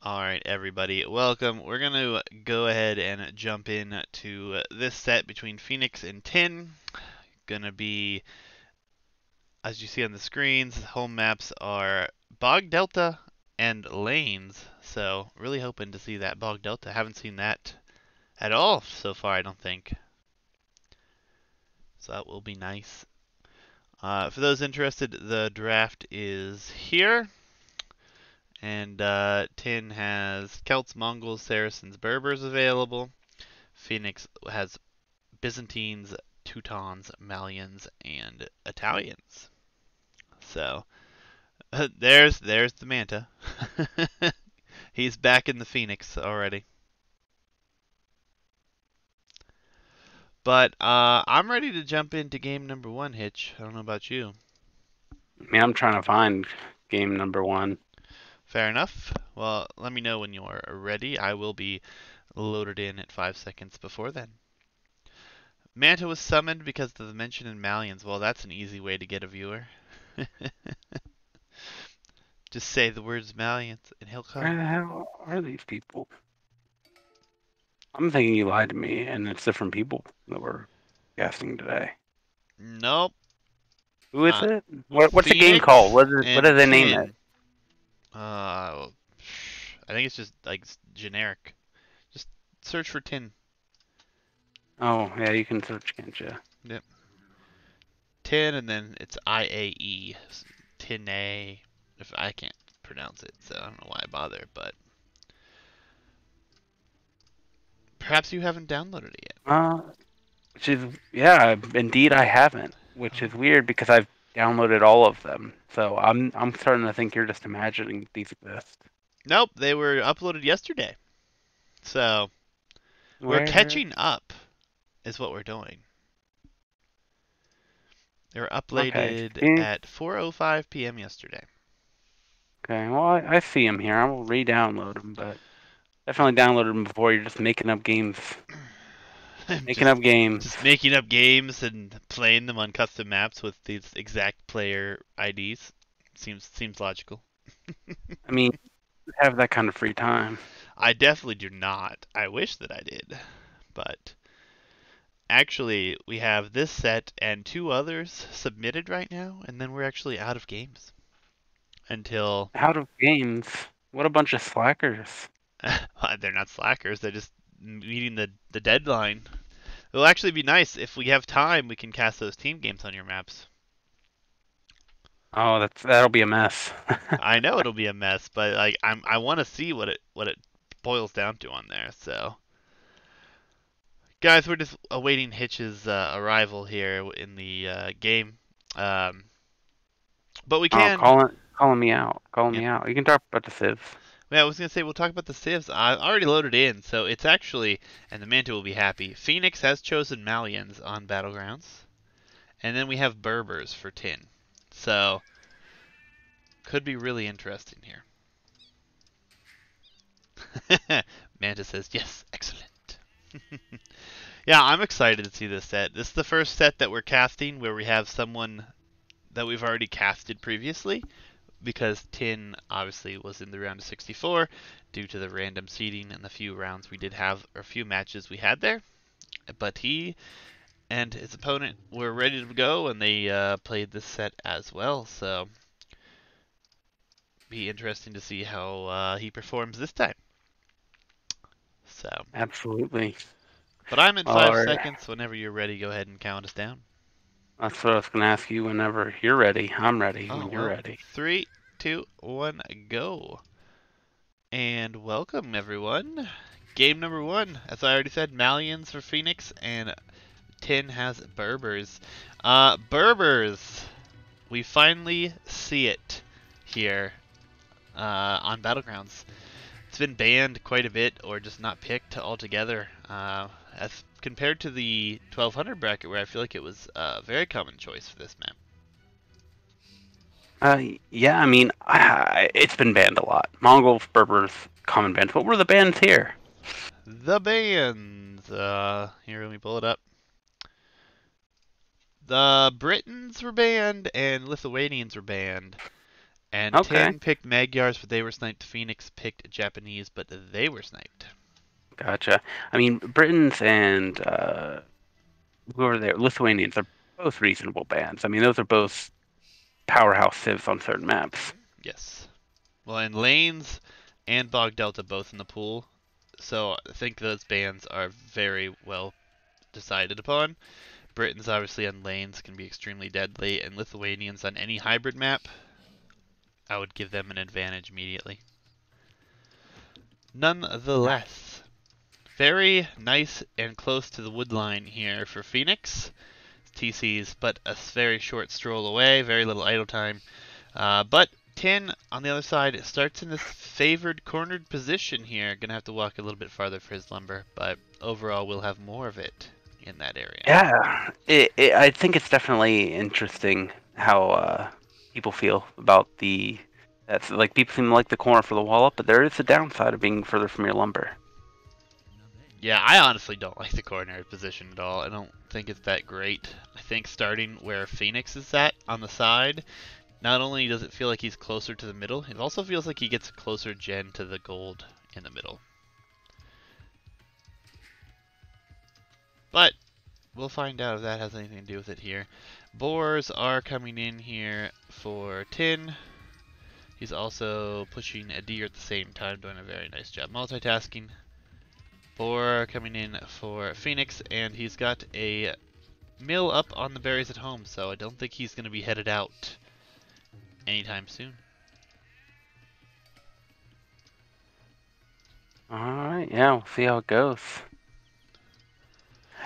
Alright, everybody, welcome. We're going to go ahead and jump in to this set between Phoenix and Tin. Gonna be, as you see on the screens, home maps are Bog Delta and Lanes. So, really hoping to see that Bog Delta. Haven't seen that at all so far, I don't think. So that will be nice. For those interested, the draft is here. And Tin has Celts, Mongols, Saracens, Berbers available. Phoenix has Byzantines, Teutons, Malians, and Italians. So there's the Manta. He's back in the Phoenix already. But I'm ready to jump into game number one, Hitch. I don't know about you. I mean, I'm trying to find game number one. Fair enough. Well, let me know when you're ready. I will be loaded in at 5 seconds before then. Manta was summoned because of the mention in Malians. Well, that's an easy way to get a viewer. Just say the words Malians and he'll Where come. the hell are these people? I'm thinking you lied to me, and it's different people that we're casting today. Nope. Who is it? What's the game called? Phoenix What and do they name it? Tin. I think it's just like generic. Just search for Tin. Oh, yeah, you can search, can't you? Yep. Tin and then it's IAE. Tinae. If I can't pronounce it, so I don't know why I bother, but perhaps you haven't downloaded it yet. Which is, yeah, indeed I haven't, which is Oh. weird because I've downloaded all of them. So I'm starting to think you're just imagining these exist. Nope, they were uploaded yesterday. So we're Where? catching up, is what we're doing. They were Okay. uploaded at 4:05 p.m. yesterday. Okay, well, I see them here. I will re-download them, but definitely downloaded them before. You're just making up games. Making just up games. just making up games and playing them on custom maps with these exact player IDs. Seems logical. I mean, you have that kind of free time. I definitely do not. I wish that I did. But actually, we have this set and two others submitted right now, and then we're actually out of games until Out of games. What a bunch of slackers. they're not slackers. They're just meeting the deadline. It'll actually be nice if we have time. We can cast those team games on your maps. Oh, that'll be a mess. I know it'll be a mess, but like I want to see what it boils down to on there. So, guys, we're just awaiting Hitch's arrival here in the game. Um, but we Oh, can. calling me out. Calling Yeah, me out. You can talk about the civs. yeah. I was gonna say we'll talk about the civs. I already loaded in, so it's actually, and the Manta will be happy. Phoenix has chosen Malians on Battlegrounds, and then we have Berbers for Tin. So could be really interesting here. Manta says yes, excellent. Yeah, I'm excited to see this set. This is the first set that we're casting where we have someone that we've already casted previously, because Tin obviously was in the round of 64 due to the random seeding and the few rounds we did have, or a few matches we had there. But he and his opponent were ready to go, and they played this set as well. So, be interesting to see how he performs this time. So, Absolutely. but I'm at All five right. seconds. Whenever you're ready, go ahead and count us down. That's what I was going to ask you whenever you're ready. I'm ready Oh when you're well, ready. 3, 2, 1, go. And welcome everyone. Game number one, as I already said, Malians for Phoenix, and Tin has Berbers. Berbers, we finally see it here on Battlegrounds. It's been banned quite a bit, or just not picked altogether, as compared to the 1200 bracket, where I feel like it was a very common choice for this map. Yeah, I mean, it's been banned a lot. Mongols, Berbers, common bands. What were the bands here? The bans. Here, let me pull it up. The Britons were banned and Lithuanians were banned, And Okay, Tin picked Magyars, but they were sniped. Phoenix picked Japanese, but they were sniped. gotcha. I mean, Britons and who are there? Lithuanians are both reasonable bands. I mean, those are both powerhouse civs on certain maps. Yes. Well, and Lanes and Bog Delta both in the pool, so I think those bans are very well decided upon. Britons obviously on Lanes can be extremely deadly, and Lithuanians on any hybrid map, I would give them an advantage immediately. Nonetheless, very nice and close to the wood line here for Phoenix. TC's but a very short stroll away, very little idle time. But Tin, on the other side, starts in this favored cornered position here. Gonna have to walk a little bit farther for his lumber, but overall we'll have more of it in that area. Yeah, I think it's definitely interesting how people feel about the. That's like people seem to like the corner for the wall up, but there is a downside of being further from your lumber. Yeah, I honestly don't like the corner position at all. I don't think it's that great. I think starting where Phoenix is at on the side, not only does it feel like he's closer to the middle, it also feels like he gets closer gen to the gold in the middle. But we'll find out if that has anything to do with it here. Boars are coming in here for Tin. He's also pushing a deer at the same time, doing a very nice job multitasking. Boar coming in for Phoenix, and he's got a mill up on the berries at home, so I don't think he's going to be headed out anytime soon. Alright, yeah, we'll see how it goes.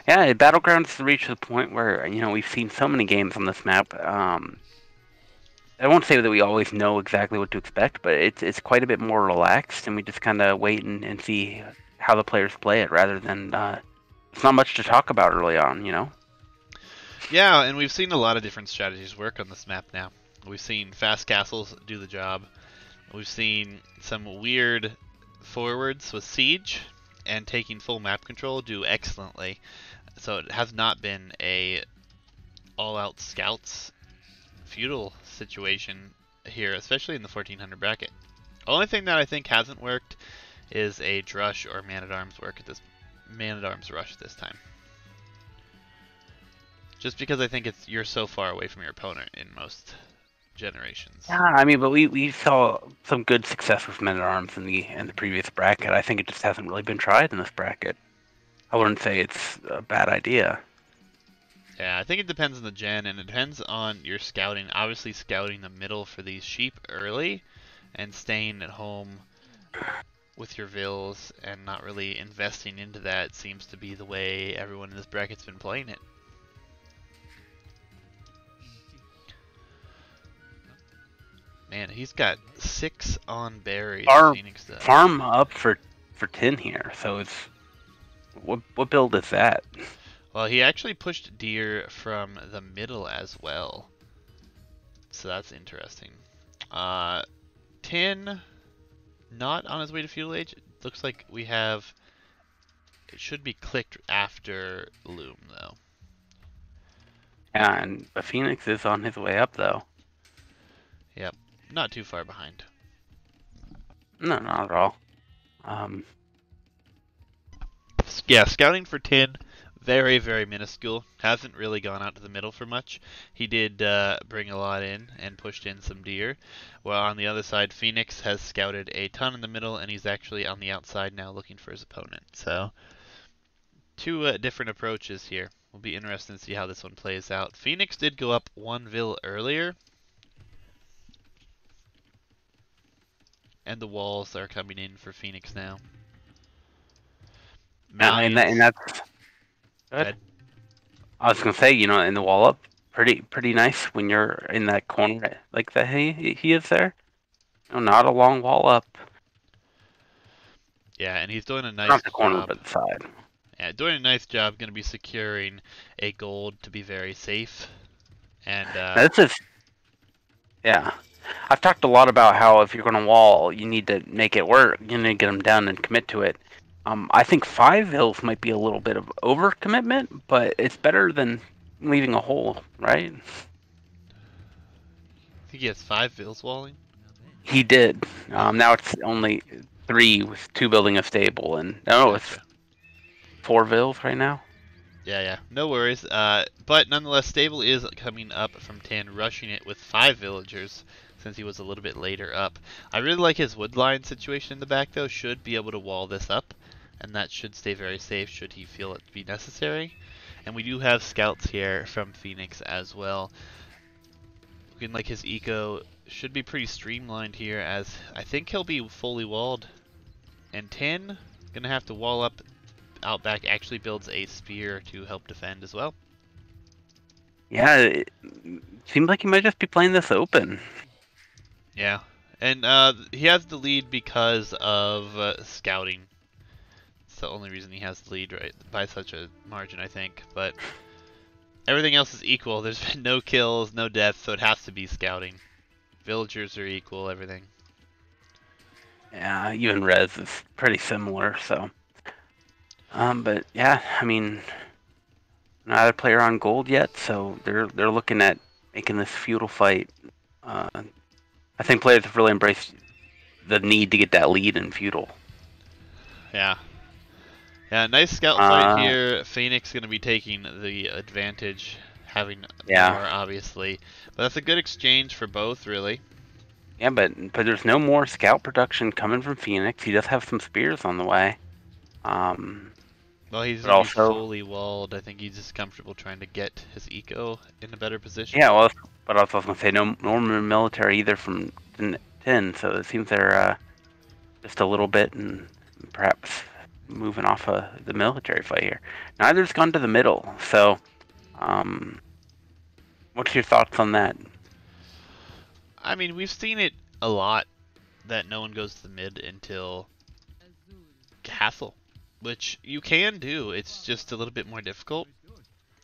Yeah, Battlegrounds has reached the point where, we've seen so many games on this map. I won't say that we always know exactly what to expect, but it's quite a bit more relaxed, and we just kind of wait and see how the players play it, rather than it's not much to talk about early on, Yeah, and we've seen a lot of different strategies work on this map now. We've seen fast castles do the job. We've seen some weird forwards with siege and taking full map control do excellently. So it has not been a all-out scouts feudal situation here, especially in the 1400 bracket. Only thing that I think hasn't worked is a drush or man-at-arms work at this man-at-arms rush this time. Just because I think you're so far away from your opponent in most generations. Yeah, I mean, but we saw some good success with men at arms in the previous bracket. I think it just hasn't really been tried in this bracket. I wouldn't say it's a bad idea. Yeah, I think it depends on the gen, and it depends on your scouting. Obviously, scouting the middle for these sheep early, and staying at home with your vills and not really investing into that seems to be the way everyone in this bracket's been playing it. Man, he's got 6 on berries. Phoenix does. Farm up for Tin here. So it's what build is that? Well, he actually pushed deer from the middle as well, so that's interesting. Tin, not on his way to feudal age. It looks like we have. It should be clicked after Loom though. Yeah, and the Phoenix is on his way up though. Yep, not too far behind. No, not at all. Yeah, scouting for Tin, very, very minuscule. Hasn't really gone out to the middle for much. He did bring a lot in and pushed in some deer. While on the other side, Phoenix has scouted a ton in the middle, and he's actually on the outside now looking for his opponent. So, two different approaches here. Will be interesting to see how this one plays out. Phoenix did go up 1 vill earlier, and the walls are coming in for Phoenix now. And that's good. I was gonna say, in the wall up, pretty nice when you're in that corner like that. He is there. Not a long wall up. Yeah, and he's doing a nice Not the corner, job. but the side. Yeah, doing a nice job. Going to be securing a gold to be very safe. And yeah. I've talked a lot about how if you're going to wall, you need to make it work. You need to get them done and commit to it. I think 5 vills might be a little bit of overcommitment, but it's better than leaving a hole, right? I think he has 5 vills walling. He did. Oh, Now it's only 3 with 2 building a stable, and no, it's gotcha. 4 vills right now. Yeah, yeah, no worries. But nonetheless, Stable is coming up from 10, rushing it with 5 villagers since he was a little bit later up. I really like his woodline situation in the back, though. Should be able to wall this up, and that should stay very safe should he feel it to be necessary. And we do have scouts here from Phoenix as well. Looking like his eco should be pretty streamlined here, as I think he'll be fully walled. And 10, gonna have to wall up. Outback actually builds a spear to help defend as well. Yeah, it seems like he might just be playing this open. Yeah, and he has the lead because of scouting. It's the only reason he has the lead, right, by such a margin, I think. But everything else is equal. There's been no kills, no deaths, so it has to be scouting. Villagers are equal, everything. Yeah, even res is pretty similar. So, but yeah, I mean, not a player on gold yet, so they're looking at making this feudal fight. I think players have really embraced the need to get that lead in feudal. Yeah. Yeah, nice scout fight here. Phoenix going to be taking the advantage, having more, obviously. But that's a good exchange for both, really. Yeah, but there's no more scout production coming from Phoenix. He does have some spears on the way. Well, he's but going to be also fully walled. I think he's just comfortable trying to get his eco in a better position. yeah, well, but also I was gonna say no more military either from 10. So it seems they're just a little bit and perhaps moving off of the military fight here. Neither's gone to the middle. So, what's your thoughts on that? I mean, we've seen it a lot that no one goes to the mid until castle, which you can do. It's just a little bit more difficult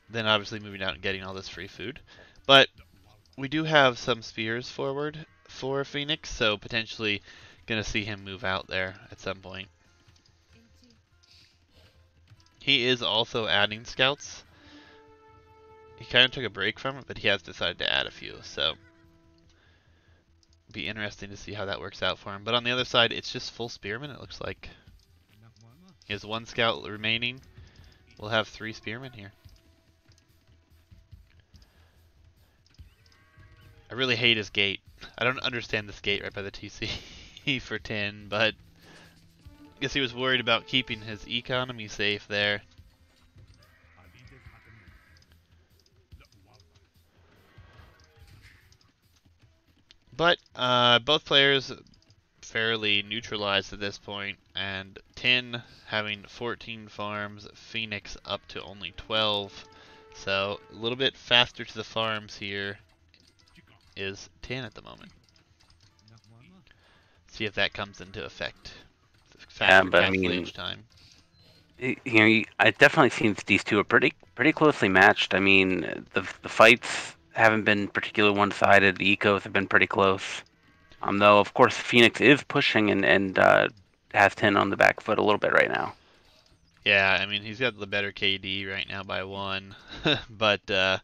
than obviously moving out and getting all this free food. But we do have some spears forward for Phoenix, so potentially going to see him move out there at some point. He is also adding scouts. He kind of took a break from it, but he has decided to add a few, so be interesting to see how that works out for him. But on the other side, it's just full spearmen, it looks like. He has 1 scout remaining. We'll have 3 spearmen here. I really hate his gate. I don't understand this gate right by the TC for 10, but I guess he was worried about keeping his economy safe there. But both players fairly neutralized at this point, and 10 having 14 farms, Phoenix up to only 12. So a little bit faster to the farms here is 10 at the moment. See if that comes into effect. Faster But I castle mean, age time. I definitely seen these two are pretty closely matched. I mean, the fights haven't been particularly one-sided. The ecos have been pretty close. Though of course Phoenix is pushing and has 10 on the back foot a little bit right now. Yeah, I mean he's got the better KD right now by 1, but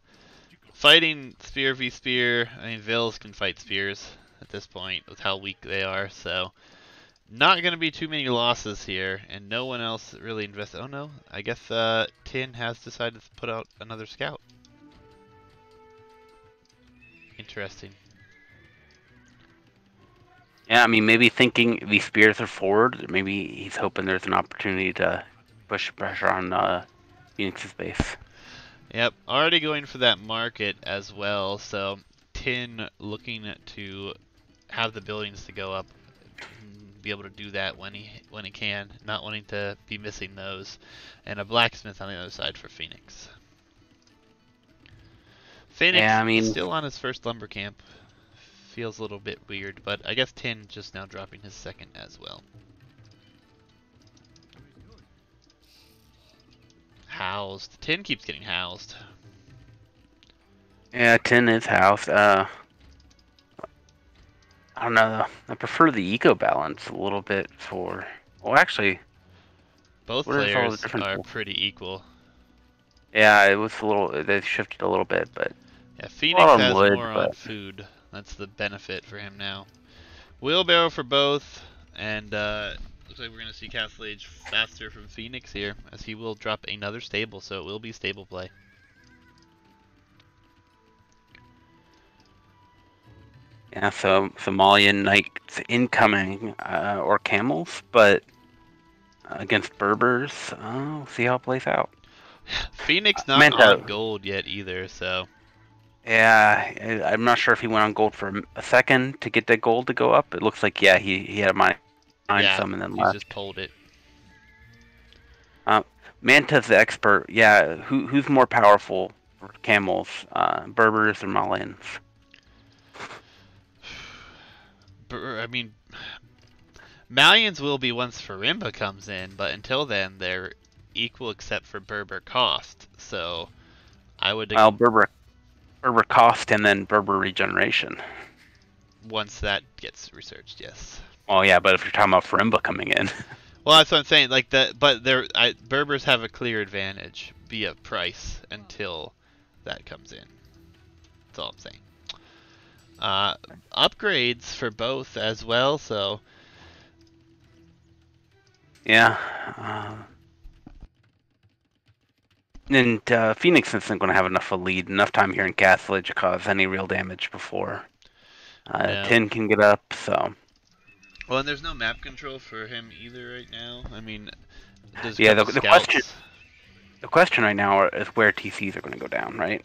fighting spear v spear. I mean Vills can fight spears at this point with how weak they are, so. Not going to be too many losses here, and no one else really invested. Oh no, I guess 10 has decided to put out another scout. Interesting. Yeah, I mean, maybe thinking these spears are forward, maybe he's hoping there's an opportunity to push pressure on Phoenix's base. Yep, already going for that market as well, so 10 looking to have the buildings to go up, be able to do that when he can, not wanting to be missing those, and a blacksmith on the other side for Phoenix. Phoenix Yeah, I mean, still on his first lumber camp. Feels a little bit weird, but I guess 10 just now dropping his second as well. Housed. 10 keeps getting housed. yeah, 10 is housed. I don't know. I prefer the eco balance a little bit for. Well, actually, Both players are pretty equal. Yeah, it was a little. They shifted a little bit, but yeah, Phoenix has more on food. That's the benefit for him now. Wheelbarrow for both, and looks like we're going to see Castle Age faster from Phoenix here, as he will drop another stable, so it will be stable play. Yeah, so Somalian Knights incoming, or Camels, but against Berbers, we'll see how it plays out. Phoenix not Manta. on gold yet either, so... Yeah, I'm not sure if he went on gold for a second to get that gold to go up. It looks like, yeah, he had a mine yeah, some and then he's left. just pulled it. Manta's the expert. Yeah, who's more powerful for Camels, Berbers or Malians? I mean, Malians will be once Farimba comes in, but until then, they're equal except for Berber cost. So, I would... Well, Berber cost and then Berber regeneration. Once that gets researched, yes. Well, yeah, but if you're talking about Farimba coming in... Well, that's what I'm saying. Like but Berbers have a clear advantage via price until that comes in. That's all I'm saying. Upgrades for both as well. So yeah. And Phoenix isn't going to have enough time here in Castle Age to cause any real damage before no. 10 can get up. So. Well, and there's no map control for him either right now. I mean, yeah, the question right now is where TCs are going to go down, right?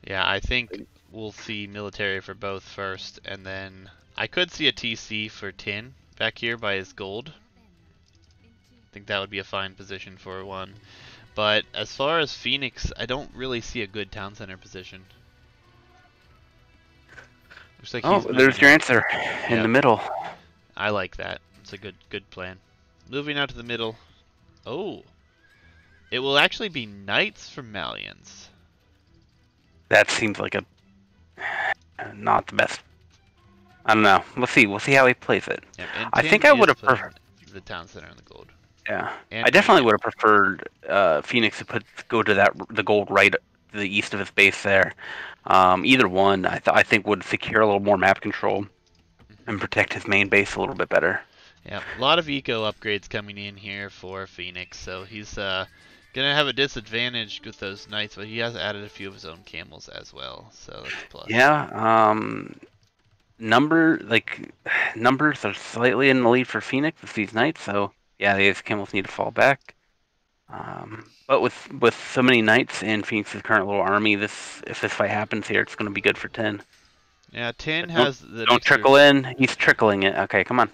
Yeah, I think we'll see military for both first, and then I could see a TC for Tin back here by his gold. I think that would be a fine position for one. But as far as Phoenix, I don't really see a good town center position. Looks like there's your answer in the middle. I like that. It's a good plan. Moving out to the middle. Oh, it will actually be knights from Malians. That seems like not the best. I don't know. We'll see. We'll see how he plays it. Yeah, and I think I would have preferred the town center and the gold. Yeah, and I definitely would have preferred Phoenix to go to the gold right to the east of his base there. Either one, I think would secure a little more map control and protect his main base a little bit better. Yeah, a lot of eco upgrades coming in here for Phoenix, so he's gonna have a disadvantage with those knights, but he has added a few of his own camels as well, so that's a plus. Yeah, numbers are slightly in the lead for Phoenix with these knights, so yeah, these camels need to fall back. But with so many knights in Phoenix's current little army, if this fight happens here, it's going to be good for 10. Yeah, 10 has the... Don't trickle in. He's trickling it. Okay, come on.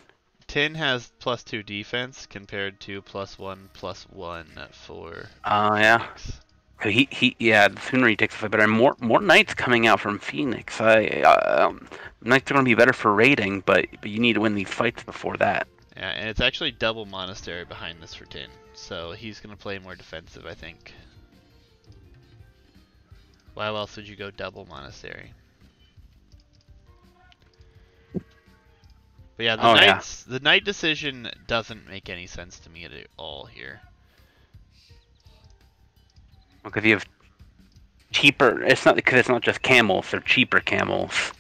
10 has +2 defense compared to +1/+1 for yeah. Phoenix. So the sooner he takes the fight better. And more knights coming out from Phoenix. Knights are going to be better for raiding, but you need to win these fights before that. Yeah, and it's actually double monastery behind this for 10, so he's going to play more defensive, I think. Why else would you go double monastery? But yeah, the knight decision doesn't make any sense to me at all here. Because you have cheaper. It's not because it's not just camels; they're cheaper camels.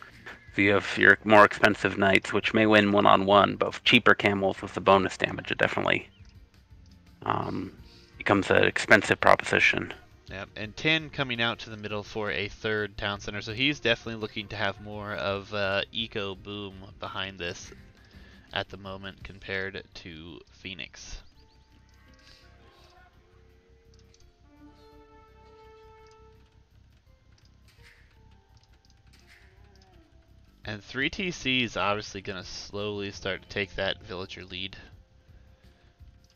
So you have your more expensive knights, which may win one-on-one, but cheaper camels with the bonus damage, it definitely becomes an expensive proposition. Yep, and 10 coming out to the middle for a third town center, so he's definitely looking to have more of eco boom behind this at the moment compared to Phoenix. And 3TC is obviously going to slowly start to take that villager lead.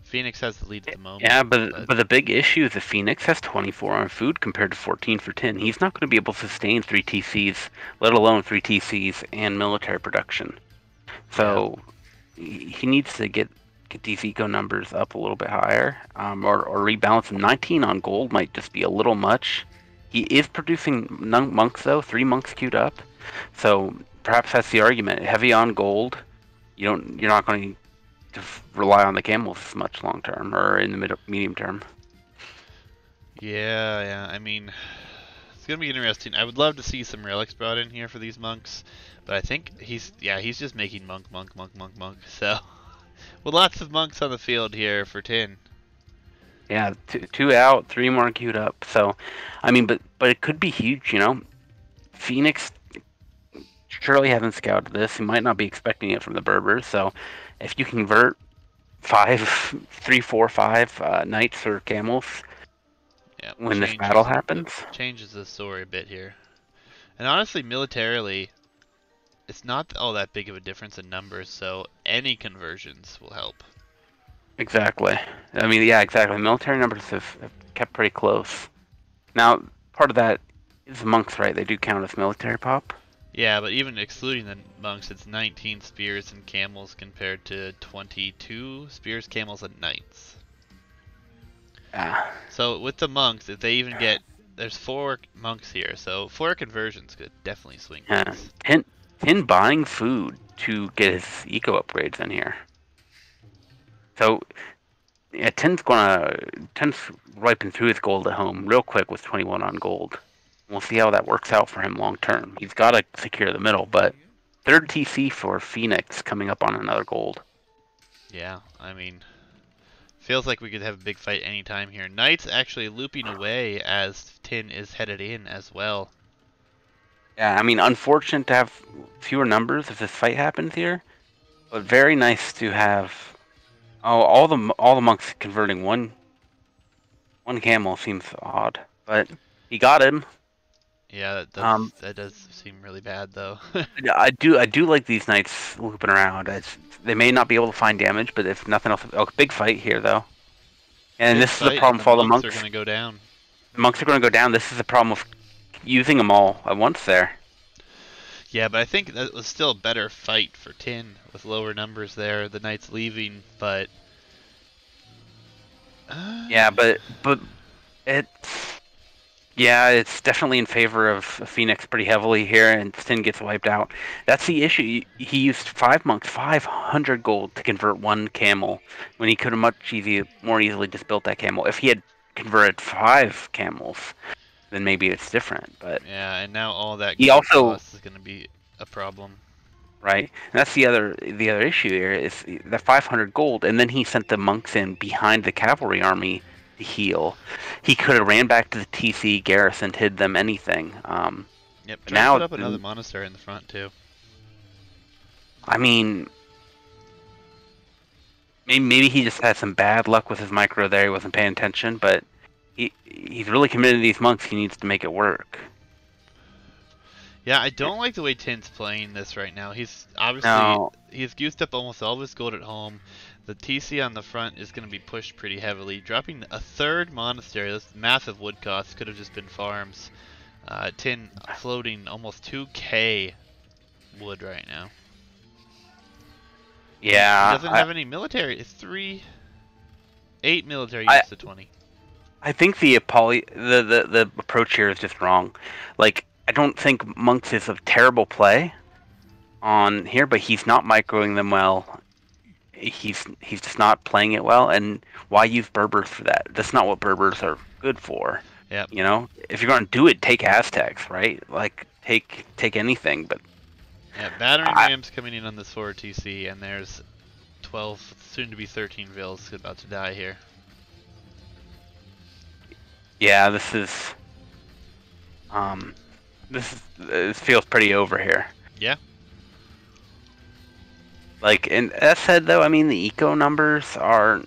Phoenix has the lead at the moment. Yeah, but the big issue is that Phoenix has 24 on food compared to 14 for 10. He's not going to be able to sustain 3TCs, let alone 3TCs and military production. So he needs to get these eco numbers up a little bit higher, or rebalance them. 19 on gold might just be a little much. He is producing monks though, 3 monks queued up. So perhaps that's the argument. Heavy on gold, you're not going to rely on the camels as much long term or in the medium term. Yeah. I mean, It's gonna be interesting. I would love to see some relics brought in here for these monks, but I think he's just making monk. So with lots of monks on the field here for Tin. Yeah, two out, 3 more queued up. So, I mean, but it could be huge, you know. Phoenix surely hasn't scouted this. He might not be expecting it from the Berbers. So, if you convert 3, 4, 5 knights or camels Yeah, when this battle happens, changes the story a bit here. And honestly, militarily, it's not all that big of a difference in numbers. So any conversions will help. exactly. I mean, yeah, exactly. Military numbers have kept pretty close. Now, part of that is the monks, right? They do count as military pop. Yeah, but even excluding the monks, it's 19 spears and camels compared to 22 spears, camels, and knights. Yeah. So with the monks, if they even get, there's 4 monks here, so 4 conversions could definitely swing things. Tin buying food to get his eco upgrades in here. So, yeah, Tin's wiping through his gold at home real quick with 21 on gold. We'll see how that works out for him long term. He's got to secure the middle, but third TC for Phoenix coming up on another gold. Yeah, I mean, feels like we could have a big fight anytime here. Knights actually looping away as Tin is headed in as well. Yeah, I mean, unfortunate to have fewer numbers if this fight happens here, but very nice to have. Oh, all the monks converting one camel seems odd, but he got him. Yeah, that does seem really bad though. I do like these knights looping around. They may not be able to find damage, but if nothing else, oh, big fight here though. And Big this is the fight, problem and for all the monks monks. are going to go down. The monks are going to go down. This is the problem with using them all at once there. Yeah, but I think that was still a better fight for Tin with lower numbers there. The knights leaving, but Yeah, but it's it's definitely in favor of Phoenix pretty heavily here, and Sin gets wiped out. That's the issue. He used 5 monks, 500 gold to convert 1 camel, when he could have more easily just built that camel. If he had converted 5 camels, then maybe it's different. But yeah, and now all that he gold also, cost is going to be a problem. right, and that's the other issue here is the 500 gold, and then he sent the monks in behind the cavalry army to heal. He could have ran back to the TC garrison, hid them, anything. Yep, But trying to now, put up another monastery in the front too. I mean, maybe he just had some bad luck with his micro there. He wasn't paying attention, but he's really committed to these monks. He needs to make it work. Yeah, I don't like the way Tin's playing this right now. He's obviously he's goosed up almost all of his gold at home. The TC on the front is going to be pushed pretty heavily. Dropping a 3rd monastery, that's massive wood cost, could have just been farms. Tin floating almost 2k wood right now. Yeah, he doesn't have any military. It's 8 military units to 20. I think the approach here is just wrong. Like, I don't think monks is a terrible play on here, but he's not microing them well. He's just not playing it well, and why use Berbers for that? That's not what Berbers are good for. Yep. You know, if you're going to do it, take Aztecs, right? Like, take anything, but yeah, battering rams coming in on this forward TC, and there's 12, soon to be 13 vills about to die here. Yeah, this feels pretty over here. Yeah. Like, and that said, though, I mean, the eco numbers are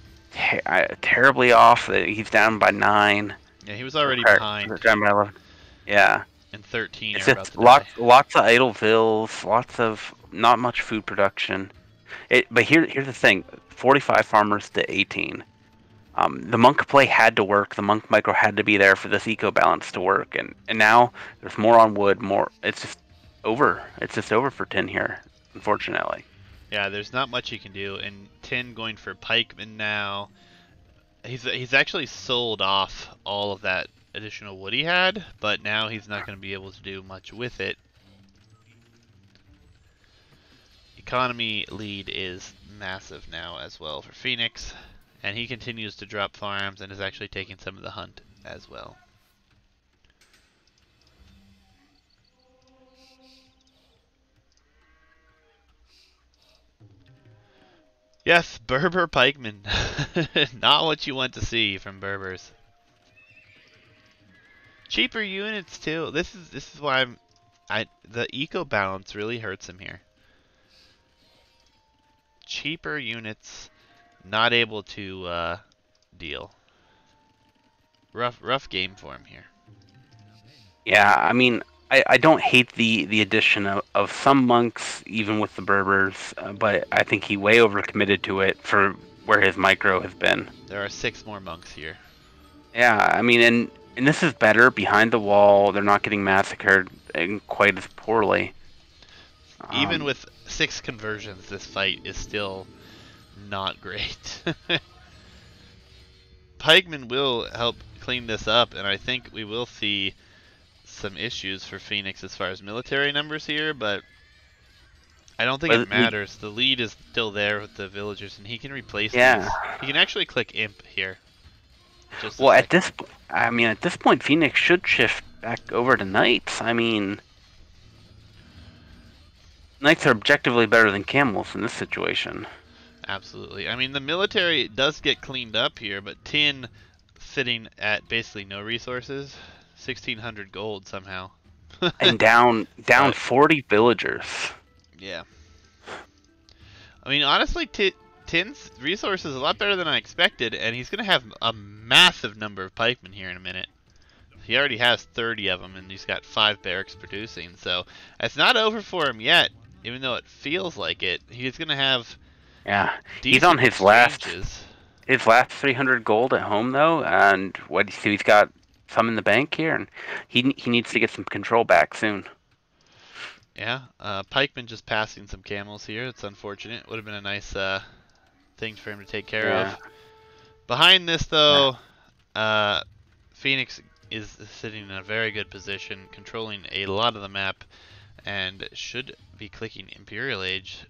terribly off. He's down by 9. Yeah, he was already behind. Down by 11. Yeah. And 13 It's are about just to die. lots of idle vills, lots of not much food production. But here's the thing: 45 farmers to 18. The monk play had to work. The monk micro had to be there for this eco balance to work, and now there's more on wood. More. It's just over. It's just over for Tin here, unfortunately. Yeah, there's not much he can do, and Tin going for pikemen now. He's actually sold off all of that additional wood he had, but now he's not going to be able to do much with it. Economy lead is massive now as well for Phoenix, and he continues to drop farms and is actually taking some of the hunt as well. Yes, Berber pikemen. Not what you want to see from Berbers. Cheaper units too. This is why the eco balance really hurts him here. Cheaper units not able to deal. Rough game for him here. Yeah, I mean, I don't hate the addition of some monks, even with the Berbers, but I think he way overcommitted to it for where his micro has been. There are 6 more monks here. Yeah, I mean, and this is better behind the wall. They're not getting massacred quite as poorly. Even with 6 conversions, this fight is still not great. Pikemen will help clean this up, and I think we will see some issues for Phoenix as far as military numbers here, but I don't think it matters. The lead is still there with the villagers, and he can replace these. He can actually click Imp here. Well, at this point, Phoenix should shift back over to Knights. I mean, Knights are objectively better than Camels in this situation. Absolutely. I mean, the military does get cleaned up here, but Tin sitting at basically no resources, 1,600 gold somehow. And down 40 villagers. Yeah. I mean, honestly, Tin's resources is a lot better than I expected, and he's going to have a massive number of pikemen here in a minute. He already has 30 of them, and he's got 5 barracks producing, so it's not over for him yet, even though it feels like it. He's going to have... Yeah, he's on his last 300 gold at home, though, and what so he's got some in the bank here, and he needs to get some control back soon. Yeah, pikeman just passing some camels here. It's unfortunate. Would have been a nice thing for him to take care of. Behind this, though, Phoenix is sitting in a very good position, controlling a lot of the map, and should be clicking Imperial Age.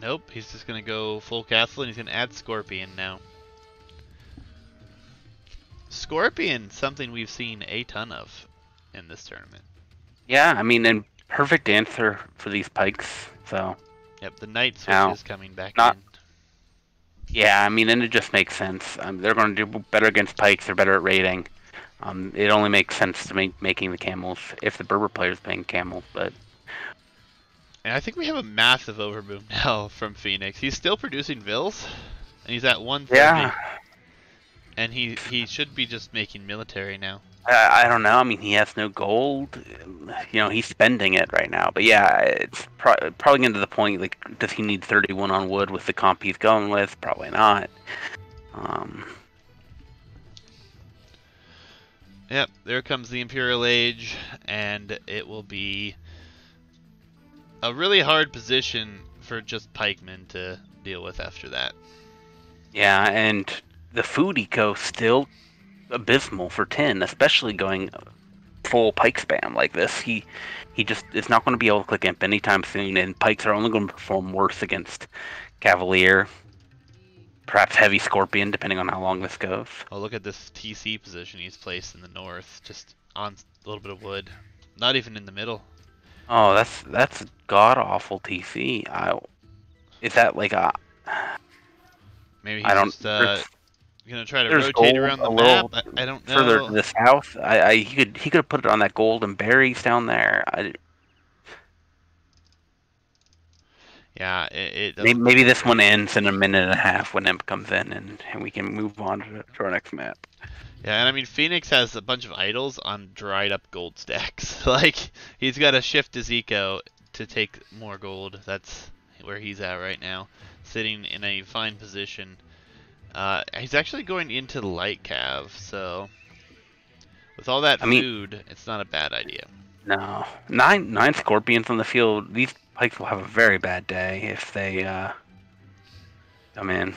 Nope, he's just going to go full castle, and he's going to add Scorpion now. Scorpion, something we've seen a ton of in this tournament. Yeah, I mean, and perfect answer for these pikes, so... Yep, the Knight switch is coming back in. Yeah, I mean, and it just makes sense. They're going to do better against pikes, they're better at raiding. It only makes sense to making the camels, if the Berber player's playing camels, but... And I think we have a massive overboom now from Phoenix. He's still producing vills, and he's at 130. Yeah. And he should be just making military now. I don't know. I mean, he has no gold. You know, he's spending it right now. But yeah, it's probably getting to the point, like, does he need 31 on wood with the comp he's going with? Probably not. Yep, there comes the Imperial Age, and it will be a really hard position for just pikemen to deal with after that. Yeah, and the food eco still abysmal for Tin, especially going full pike spam like this. He just is not going to be able to click Imp anytime soon, and pikes are only going to perform worse against Cavalier, perhaps heavy Scorpion, depending on how long this goes. Oh, look at this TC position he's placed in the north, just on a little bit of wood, not even in the middle. Oh, that's god awful TC. Is that like a? Maybe he's just gonna try to rotate around the map. I don't know. Further to the south, he could have put it on that gold and berries down there. Yeah, maybe this one ends in a minute and a half when Imp comes in, and we can move on to our next map. Yeah, and I mean, Phoenix has a bunch of idols on dried up gold stacks. Like, he's got to shift his eco to take more gold. That's where he's at right now, sitting in a fine position. He's actually going into light cav, so with all that food, it's not a bad idea. No, nine Scorpions on the field. These pikes will have a very bad day if they come in.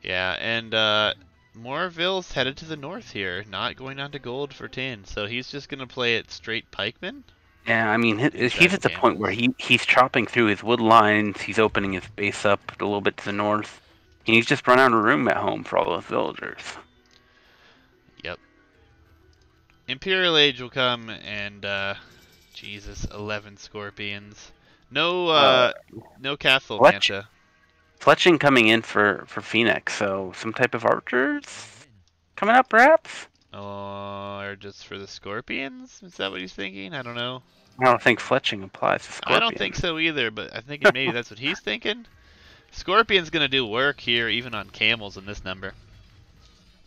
Yeah, and more vills headed to the north here, not going on to gold for Tin, so he's just going to play it straight pikeman. Yeah, I mean, he's at the point where he's chopping through his wood lines, he's opening his base up a little bit to the north, and he's just run out of room at home for all those villagers. Yep. Imperial Age will come, and, Jesus, 11 Scorpions. No Castle Manta. Fletching coming in for Phoenix, so some type of archers coming up, perhaps? Or just for the Scorpions? Is that what he's thinking? I don't know. I don't think fletching applies to I don't think Scorpions. so either, but I think maybe that's what he's thinking. Scorpion's gonna do work here, even on camels in this number.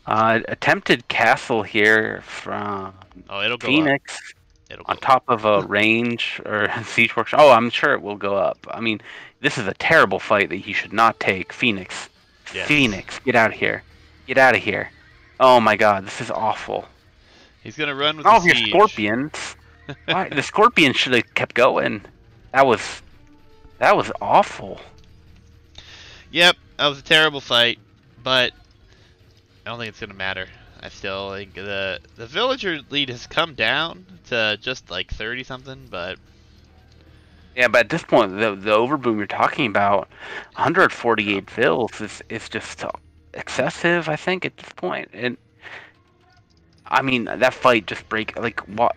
Attempted castle here from Oh, it'll go Phoenix up. It'll on go top of a range or siege workshop. Oh, I'm sure it will go up. I mean, this is a terrible fight that he should not take. Phoenix. Yes. Phoenix, get out of here. Get out of here. Oh my god, this is awful. He's gonna run with All the of your siege. Scorpions. Why? The Scorpions should have kept going. That was awful. Yep, that was a terrible fight, but I don't think it's gonna matter. I still think the villager lead has come down to just like 30 something, but Yeah, but at this point, the overboom you're talking about, 148 vills is just excessive. I think at this point, and I mean that fight just like what?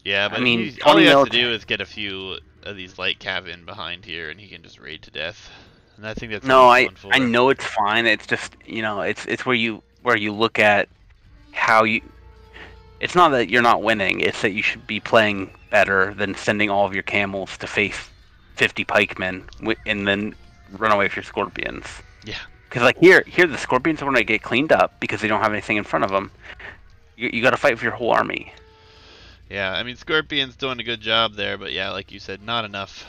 yeah, but I mean, all he has to 20 do is get a few of these light cav in behind here, and he can just raid to death. And I think that's No, what he's going for. I know it's fine. It's just it's where you look at how you. It's not that you're not winning. It's that you should be playing better than sending all of your camels to face 50 pikemen and then run away with your scorpions. Yeah. Because like here the scorpions are going to get cleaned up because they don't have anything in front of them. You got to fight for your whole army. Yeah, I mean Scorpion's doing a good job there, but yeah, like you said, not enough.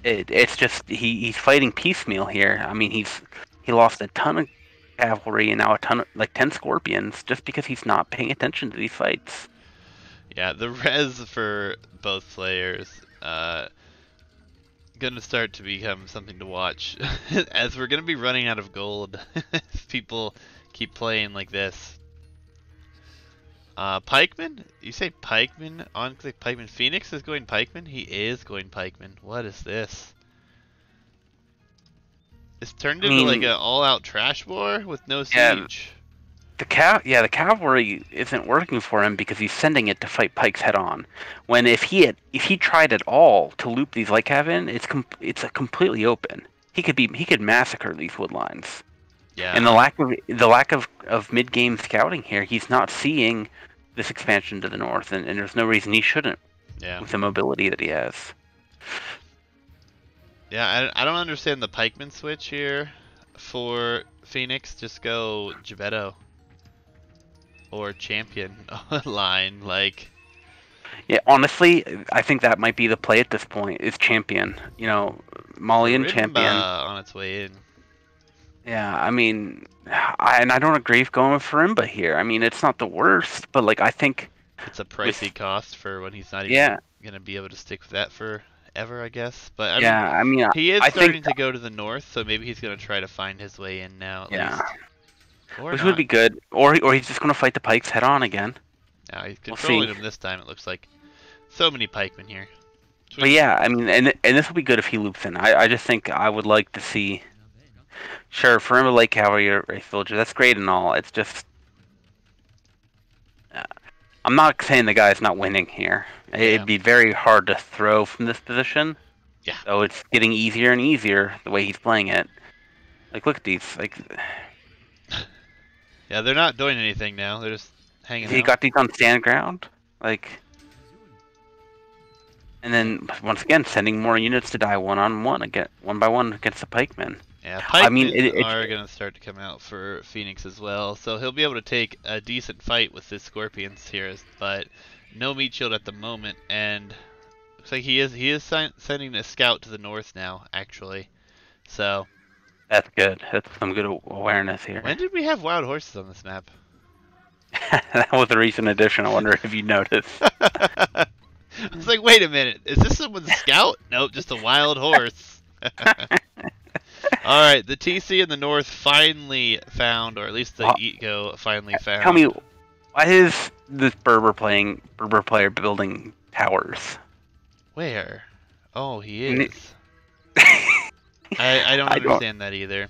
It's just he's fighting piecemeal here. I mean he lost a ton of cavalry and now a ton of like 10 scorpions just because he's not paying attention to these fights. Yeah, the res for both players gonna start to become something to watch as we're gonna be running out of gold if people keep playing like this. Pikeman? You say Pikeman? On click Pikeman. Phoenix is going Pikeman? He is going Pikeman. What is this? It's turned into like an all-out trash war with no siege. The cavalry isn't working for him because he's sending it to fight pikes head on. When if he tried at all to loop these light cav in, it's a completely open. He could massacre these wood lines. Yeah. And the lack of mid game scouting here, he's not seeing this expansion to the north, and there's no reason he shouldn't. Yeah. With the mobility that he has. Yeah, I don't understand the pikeman switch here for Phoenix. Just go Gebetto or champion line, like. Yeah, honestly, I think that might be the play at this point. Is champion, Malian champion on its way in. Yeah, I mean, I don't agree with going for Rimba here. I mean, it's not the worst, but like I think it's a pricey cost for when he's not even gonna be able to stick with that forever, I guess. But I mean, he is starting to go to the north, so maybe he's gonna try to find his way in now. At least. Which would be good, or he's just gonna fight the pikes head on again. Yeah, he's controlling them this time. It looks like so many pikemen here. But yeah, I mean, and this will be good if he loops in. I just think I would like to see. Sure, for him, a light cavalry or a villager, that's great and all. It's just, I'm not saying the guy's not winning here. Yeah. It'd be very hard to throw from this position. Yeah. So it's getting easier and easier the way he's playing it. Like, look at these. Like, yeah, they're not doing anything now. They're just hanging out. He got these on stand ground, like, and then once again sending more units to die one by one against the pikemen. Yeah, pikemen are going to start to come out for Phoenix as well, so he'll be able to take a decent fight with the Scorpions here, but no meat shield at the moment, and looks like he is sending a scout to the north now, actually. So that's good. That's some good awareness here. When did we have wild horses on this map? That was a recent addition. I wonder if you noticed. I was like, wait a minute, is this someone's scout? Nope, just a wild horse. Alright, the TC in the north finally found, or at least the Eco finally found. Tell me, why is this Berber player building towers? Where? Oh, he is. I don't understand that either.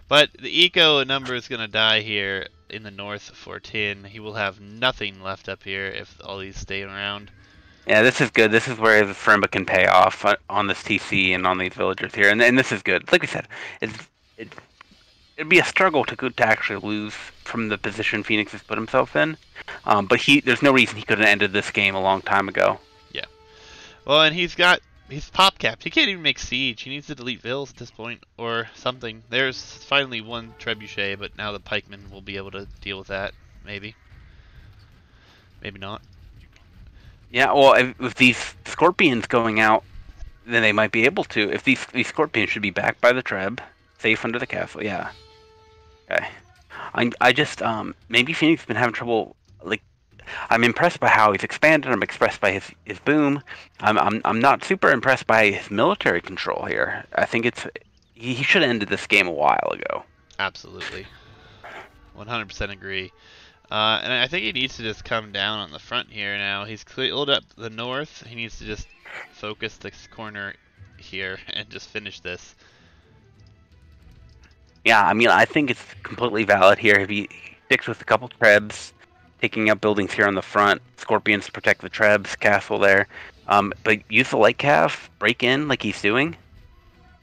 But the Eco number is going to die here in the north for Tin. He will have nothing left up here if all these stay around. Yeah, this is good. This is where the Frimba can pay off on this TC and on these villagers here, and this is good. Like we said, it it'd be a struggle to actually lose from the position Phoenix has put himself in. But there's no reason he couldn't have ended this game a long time ago. Yeah. Well, and he's pop capped. He can't even make siege. He needs to delete vills at this point or something. There's finally one trebuchet, but now the pikemen will be able to deal with that. Maybe. Maybe not. Yeah, well, if these scorpions going out, then they might be able to. If these scorpions should be backed by the treb, safe under the castle. Yeah. Okay. I just maybe Phoenix has been having trouble. Like, I'm impressed by how he's expanded. I'm impressed by his boom. I'm not super impressed by his military control here. I think he should have ended this game a while ago. Absolutely. 100% agree. And I think he needs to just come down on the front here now. He's cleared up the north. He needs to just focus this corner here and just finish this. Yeah, I mean, I think it's completely valid here if he sticks with a couple trebs, taking up buildings here on the front, scorpions to protect the trebs, castle there. But use the light cav, break in like he's doing.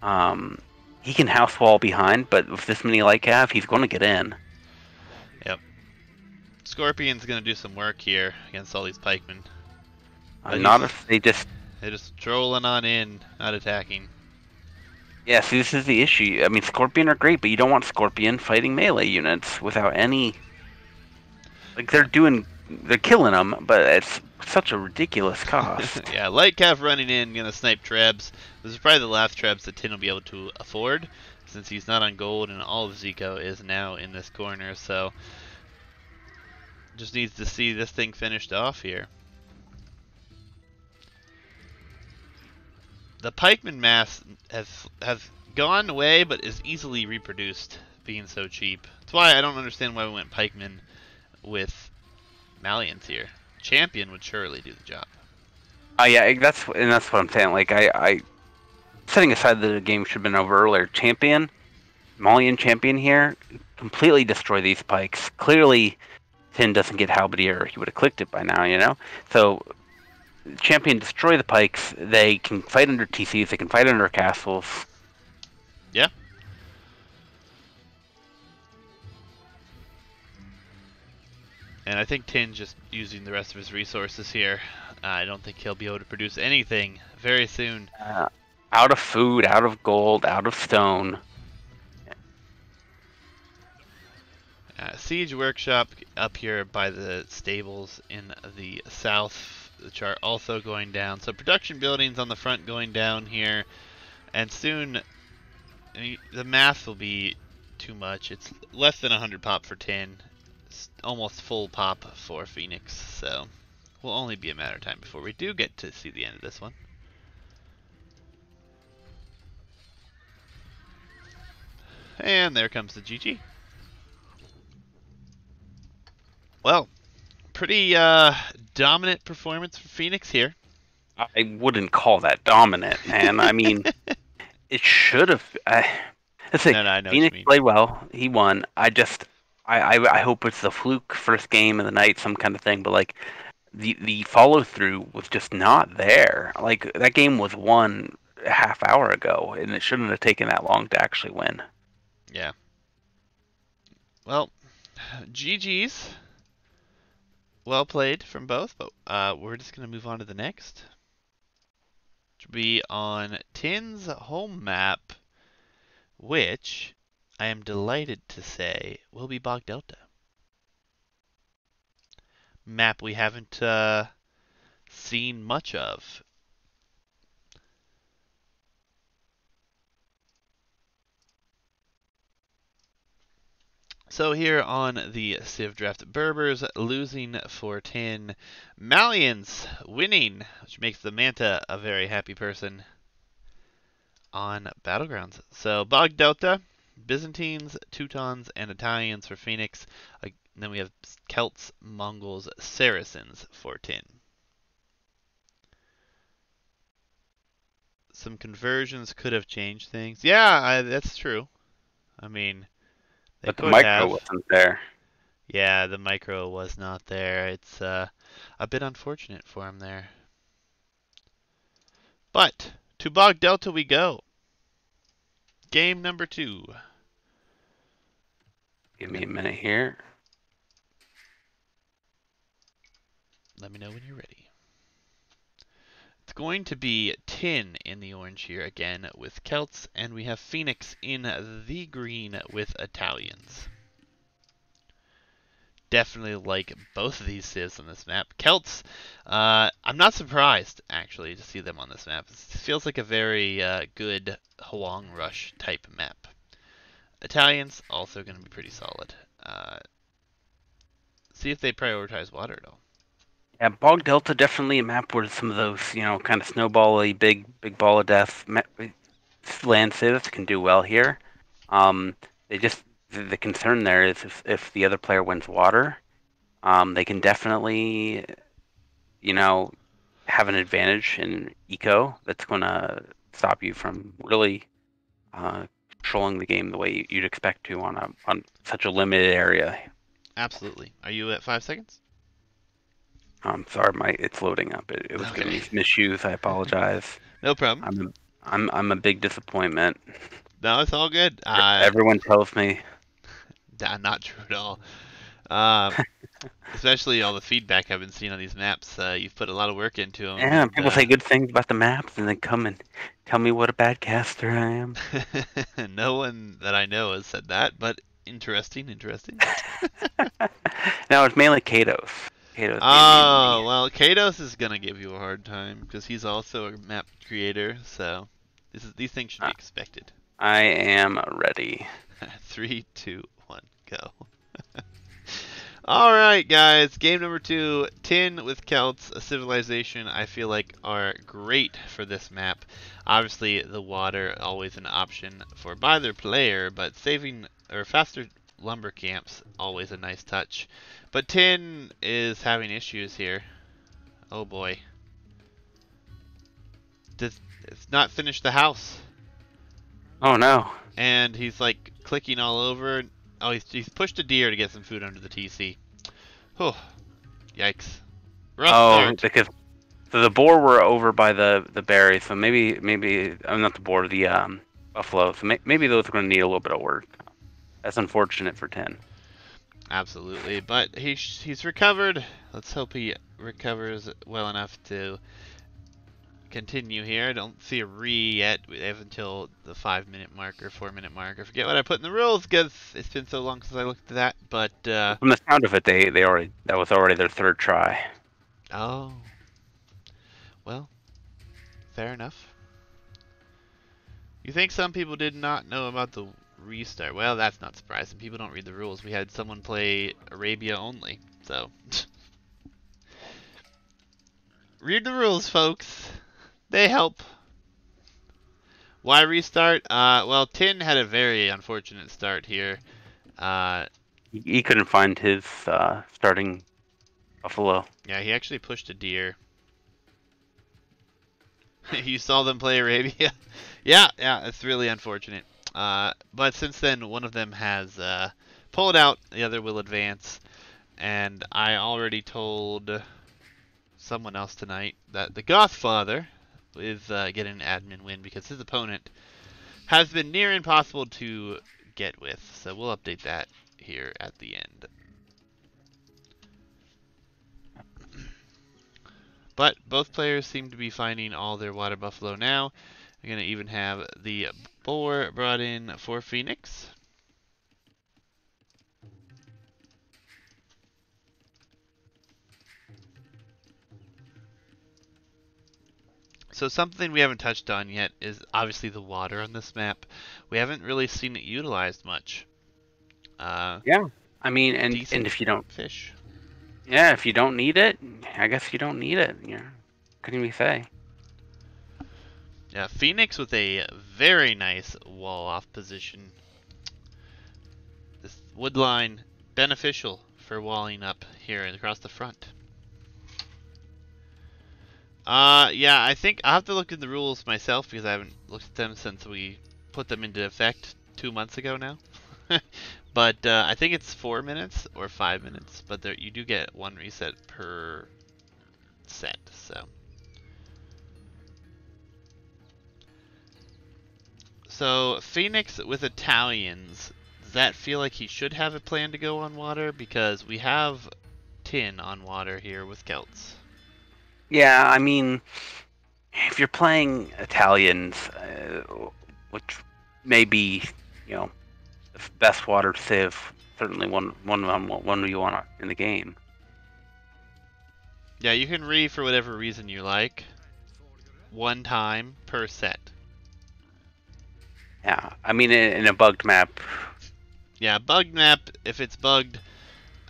He can house wall behind, but with this many light cav, he's going to get in. Yep. Scorpion's going to do some work here against all these pikemen. Not if they just... They're just strolling on in, not attacking. Yeah, see, this is the issue. I mean, Scorpion are great, but you don't want Scorpion fighting melee units without any... Like, they're killing them, but it's such a ridiculous cost. Yeah, light cav running in, gonna snipe trebs. This is probably the last trebs that Tin will be able to afford, since he's not on gold and all of Zico is now in this corner, so... Just needs to see this thing finished off here. The pikeman mass has gone away, but is easily reproduced, being so cheap. That's why I don't understand why we went pikeman with Malians here. Champion would surely do the job. Yeah, that's what I'm saying. Like, I setting aside that the game should have been over earlier. Malian champion here, completely destroy these pikes. Clearly, Tin doesn't get halberdier. He would have clicked it by now, you know. So. Champion destroy the pikes. They can fight under TCs. They can fight under castles. Yeah. And I think Tin's just using the rest of his resources here. I don't think he'll be able to produce anything very soon. Out of food, out of gold, out of stone. Siege workshop up here by the stables in the south. The chart also going down. So production buildings on the front going down here. And soon, the math will be too much. It's less than 100 pop for Tin. It's almost full pop for Phoenix. So, will only be a matter of time before we do get to see the end of this one. And there comes the GG. Well, pretty dominant performance for Phoenix here. I wouldn't call that dominant, man. I mean, it should have. Let's say Phoenix played well. He won. I hope it's the fluke first game of the night, some kind of thing. But like, the follow through was just not there. Like, that game was won a half hour ago, and it shouldn't have taken that long to actually win. Yeah. Well, GG's. Well played from both, but we're just going to move on to the next. Which will be on Tin's home map, which I am delighted to say will be Bog Delta. Map we haven't seen much of. So here on the Civ Draft, Berbers losing for Tin, Malians winning, which makes the Manta a very happy person on Battlegrounds. So Bog Delta, Byzantines, Teutons, and Italians for Phoenix. And then we have Celts, Mongols, Saracens for Tin. Some conversions could have changed things. Yeah, that's true. I mean... But the micro wasn't there. Yeah, the micro was not there. It's a bit unfortunate for him there. But to Bog Delta we go. Game number 2. Give me a minute here. Let me know when you're ready. It's going to be Tin in the orange here again with Celts, and we have Phoenix in the green with Italians. Definitely like both of these civs on this map. Celts, I'm not surprised actually to see them on this map. It feels like a very good Huang Rush type map. Italians also going to be pretty solid. See if they prioritize water at all. Yeah, Bog Delta definitely a map where some of those, kind of snowball-y, big ball of death land civs can do well here. The concern there is if the other player wins water, they can definitely, have an advantage in eco that's going to stop you from really controlling the game the way you'd expect to on such a limited area. Absolutely. Are you at 5 seconds? I'm sorry, it's loading up. It was giving me some issues. I apologize. No problem. I'm a big disappointment. No, it's all good. Everyone tells me. Not true at all. Especially all the feedback I've been seeing on these maps. You've put a lot of work into them. Yeah, people say good things about the maps and then come and tell me what a bad caster I am. No one that I know has said that, but interesting. No, it's mainly Katos. Oh, well, Katos is going to give you a hard time because he's also a map creator, so these things should be expected. I am ready. 3, 2, 1, go. Alright, guys, game number 2, Tin with Celts, a civilization I feel like are great for this map. Obviously, the water always an option for either player, but saving or faster lumber camps always a nice touch. But Tin is having issues here. Oh boy. It's not finished the house. Oh no. And he's like clicking all over. Oh, he's pushed a deer to get some food under the TC. Oh, yikes. Rough start. Because the boar were over by the berries, so maybe I'm not the boar, the buffalo. So maybe those are going to need a little bit of work. That's unfortunate for Tin. Absolutely, but he's recovered. Let's hope he recovers well enough to continue here. I don't see a re yet. We have until the 5-minute mark or 4-minute mark. I forget what I put in the rules because it's been so long since I looked at that. But from the sound of it, that was already their 3rd try. Oh, well, fair enough. You think some people did not know about the restart? Well, that's not surprising. People don't read the rules. We had someone play Arabia only, so read the rules, folks. They help. Why restart? Well, Tin had a very unfortunate start here. He couldn't find his starting buffalo. Yeah, he actually pushed a deer. You saw them play Arabia? Yeah, it's really unfortunate. But since then, one of them has pulled out, the other will advance. And I already told someone else tonight that the Gothfather is getting an admin win because his opponent has been near impossible to get with. So we'll update that here at the end. But both players seem to be finding all their water buffalo now. We're going to even have the boar brought in for Phoenix. So something we haven't touched on yet is obviously the water on this map. We haven't really seen it utilized much. Yeah, I mean, and if you don't fish. Yeah, if you don't need it, I guess you don't need it. Couldn't we say? Yeah, Phoenix with a very nice wall-off position. This wood line beneficial for walling up here across the front. Yeah, I think I'll have to look at the rules myself because I haven't looked at them since we put them into effect 2 months ago now. But I think it's 4 minutes or 5 minutes, but you do get 1 reset per set, so. So, Phoenix with Italians, does that feel like he should have a plan to go on water? Because we have Tin on water here with Celts. Yeah, I mean, if you're playing Italians, which may be, you know, the best water civ, certainly one you want in the game. Yeah, you can re for whatever reason you like. One time per set. Yeah, I mean, in a bugged map. Yeah, bugged map, if it's bugged,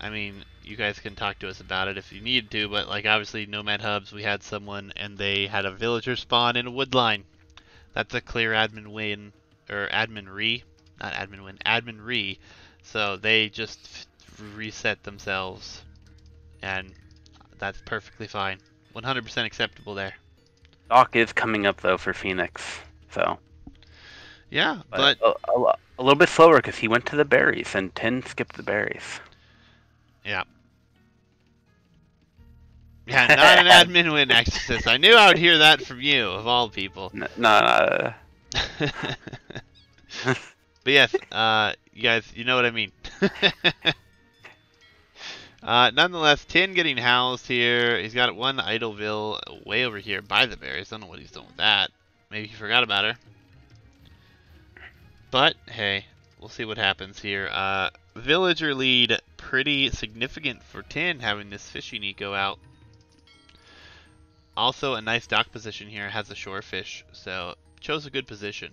I mean, you guys can talk to us about it if you need to, but like obviously Nomad Hubs, we had someone and they had a villager spawn in a wood line. That's a clear admin win, or admin re, not admin win, admin re. So they just reset themselves, and that's perfectly fine. 100% acceptable there. Doc is coming up though for Phoenix, so. Yeah, but a little bit slower because he went to the berries and Tin skipped the berries. yeah. Yeah, not an admin win, Exorcist. I knew I would hear that from you, of all people. No. But yes, you guys, you know what I mean. Nonetheless, Tin getting housed here. He's got one Idleville way over here by the berries. Don't know what he's doing with that. Maybe he forgot about her. But, hey, we'll see what happens here. Villager lead, pretty significant for Tin, having this fishing eco out. Also, a nice dock position here, has a shore fish, so chose a good position.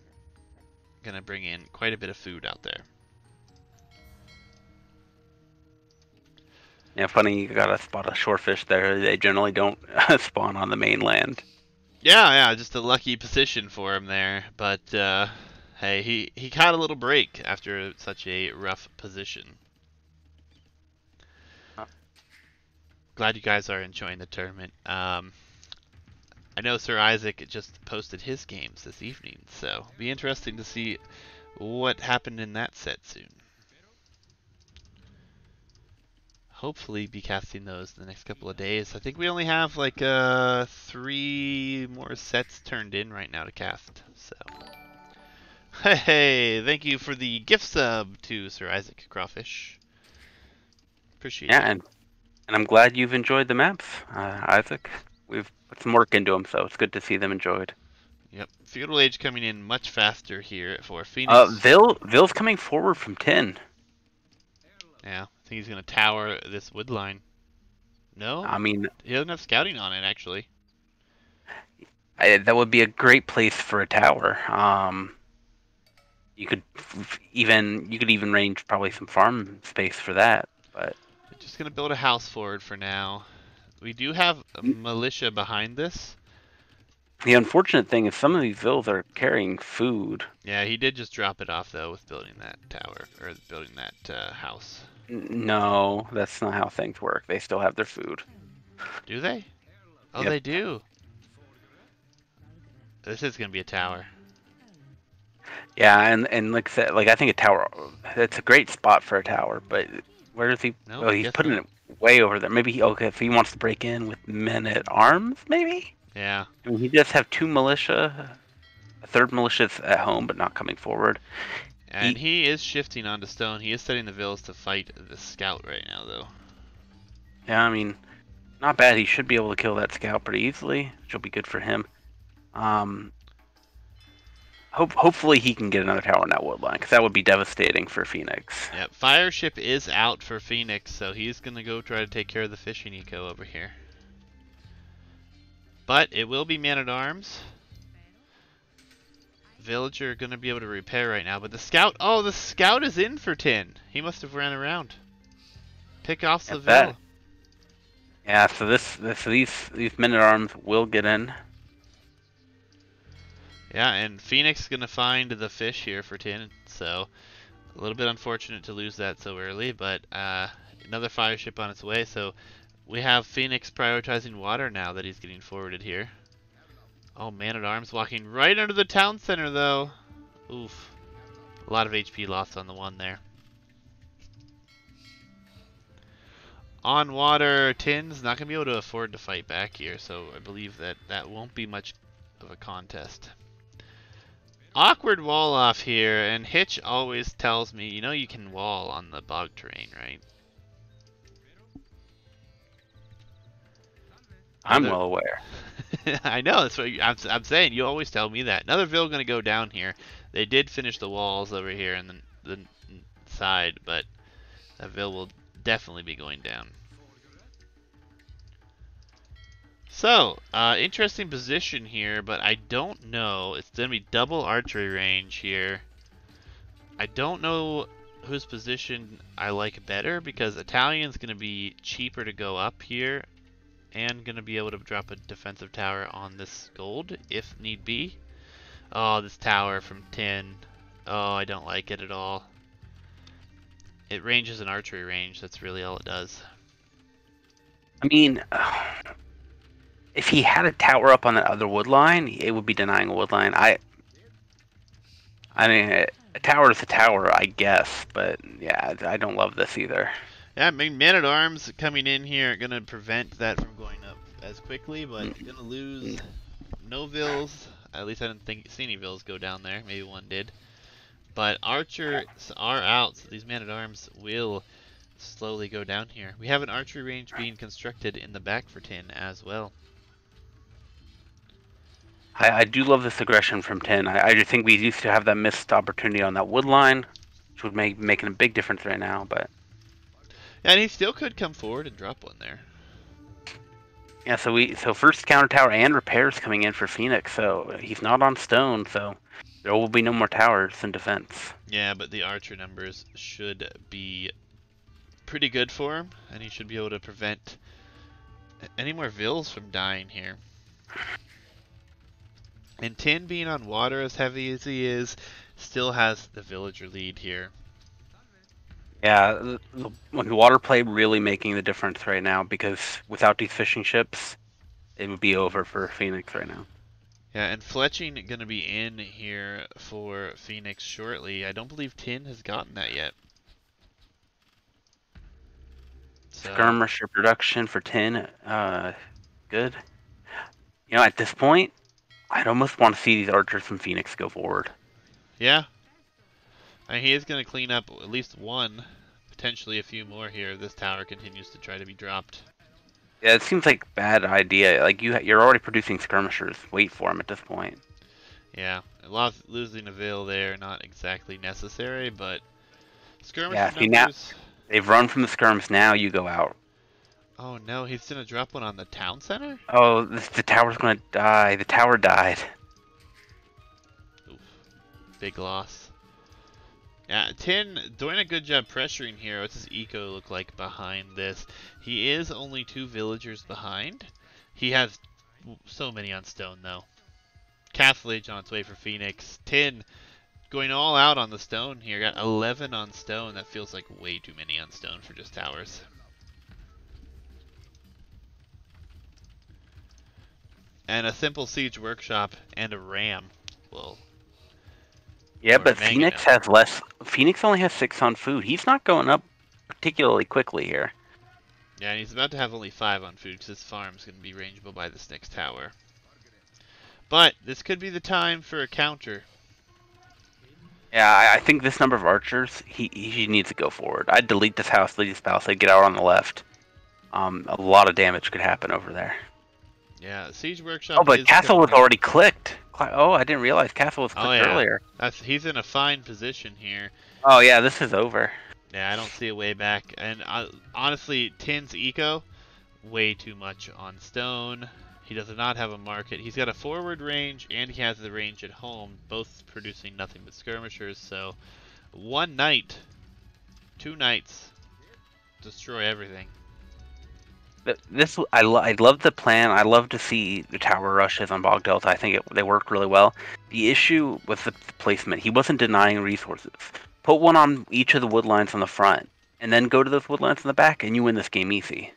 Gonna bring in quite a bit of food out there. Yeah, funny you gotta spot a shorefish there. They generally don't spawn on the mainland. Yeah, just a lucky position for him there. But hey, he caught a little break after such a rough position. Glad you guys are enjoying the tournament. I know Sir Isaac just posted his games this evening, so be interesting to see what happened in that set soon. Hopefully be casting those in the next couple of days. I think we only have like 3 more sets turned in right now to cast. So, hey, thank you for the gift sub to Sir Isaac Crawfish. Appreciate it. Yeah, and I'm glad you've enjoyed the maps, Isaac. We've put some work into them, so it's good to see them enjoyed. Yep, Feudal Age coming in much faster here for Phoenix. Vill's coming forward from 10. Yeah, I think he's gonna tower this wood line. No, I mean, he doesn't have scouting on it actually. that would be a great place for a tower. You could even range probably some farm space for that, but Just gonna build a house forward for now. We do have a militia behind this. the unfortunate thing is some of these villas are carrying food. Yeah, he did just drop it off though with building that tower or building that house. No, that's not how things work. They still have their food. Do they? Oh, Yep. they do. This is gonna be a tower. Yeah, and like I said, like I think a tower, it's a great spot for a tower, but where does he? No, Oh, he's guess putting not. it way over there. Maybe okay, if he wants to break in with men at arms, maybe. Yeah. I mean, he does have 2 militia. A third militia's at home, but not coming forward. And he is shifting onto stone. He is setting the villas to fight the scout right now, though. Yeah, I mean, not bad. He should be able to kill that scout pretty easily, which will be good for him. Hopefully he can get another tower in that wood line, because that would be devastating for Phoenix. Yep, fire ship is out for Phoenix, so he's gonna go try to take care of the fishing eco over here. But it will be man-at-arms. Villager gonna be able to repair right now, but the scout, oh, the scout is in for Tin. He must have ran around. Pick off the Seville. Yeah, so these men-at-arms will get in. Yeah, and Phoenix is gonna find the fish here for Tin, so a little bit unfortunate to lose that so early, but another fire ship on its way, so we have Phoenix prioritizing water now that he's getting forwarded here. Oh, man-at-arms walking right under the town center, though. Oof. A lot of HP lost on the one there. On water, Tin's not going to be able to afford to fight back here, so I believe that that won't be much of a contest. Awkward wall off here, and Hitch always tells me, you know you can wall on the bog terrain, right? I'm well aware. I know, that's what I'm saying. You always tell me that. Another Ville gonna go down here. They did finish the walls over here in the side, but that Ville will definitely be going down. So, interesting position here, but I don't know. It's gonna be double archery range here. I don't know whose position I like better because Italian's gonna be cheaper to go up here and gonna be able to drop a defensive tower on this gold if need be. Oh, this tower from 10. Oh, I don't like it at all. It ranges an archery range. That's really all it does. I mean, if he had a tower up on that other wood line, it would be denying a wood line. I mean, a tower is a tower, I guess, but yeah, I don't love this either. Yeah, I mean, Man-at-Arms coming in here are going to prevent that from going up as quickly, but going to lose no Vills. At least I didn't see any Vills go down there. Maybe one did. But archers are out, so these Man-at-Arms will slowly go down here. We have an archery range being constructed in the back for 10 as well. I do love this aggression from 10. I just think we used to have that missed opportunity on that wood line, which would make making a big difference right now, but... Yeah, and he still could come forward and drop one there. Yeah, so first counter tower and repairs coming in for Phoenix, so he's not on stone, so there will be no more towers in defense. Yeah, but the archer numbers should be pretty good for him, and he should be able to prevent any more Vills from dying here. And 10 being on water as heavy as he is, still has the villager lead here. Yeah, the water play really making the difference right now, because without these fishing ships, it would be over for Phoenix right now. Yeah, and fletching going to be in here for Phoenix shortly. I don't believe 10 has gotten that yet. So. Skirmisher production for 10, good. You know, at this point, I'd almost want to see these archers from Phoenix go forward. Yeah. I mean, he is going to clean up at least one, potentially a few more here if this tower continues to try to be dropped. Yeah, it seems like a bad idea. Like, you're already producing skirmishers. Wait for them at this point. Yeah, losing a Ville there, not exactly necessary, but skirmish numbers... now, they've run from the skirms, now you go out. Oh no, he's going to drop one on the town center? Oh, the tower's going to die. The tower died. Oof. Big loss. Yeah, 10 doing a good job pressuring here. What's his eco look like behind this? He is only 2 villagers behind. He has so many on stone though. Castle Age on its way for Phoenix. 10 going all out on the stone here. Got 11 on stone. That feels like way too many on stone for just towers. And a simple siege workshop and a ram will... Yeah, but Phoenix has less. Phoenix only has 6 on food. He's not going up particularly quickly here. Yeah, and he's about to have only 5 on food because his farm's going to be rangeable by this next tower. But this could be the time for a counter. Yeah, I think this number of archers, he needs to go forward. I'd delete this house, delete this palisade, get out on the left. A lot of damage could happen over there. Yeah, Siege Workshop. Oh, but Castle was already clicked. Oh, I didn't realize Castle was clicked earlier. He's in a fine position here. Oh yeah, this is over. Yeah, I don't see a way back. And honestly, 10's eco, way too much on stone. He does not have a market. He's got a forward range and he has the range at home, both producing nothing but skirmishers. So, 1 night, 2 nights, destroy everything. I love the plan. I love to see the tower rushes on Bog Delta. I think they worked really well. The issue with the placement, he wasn't denying resources. Put one on each of the wood lines on the front, and then go to those wood lines in the back, and you win this game easy.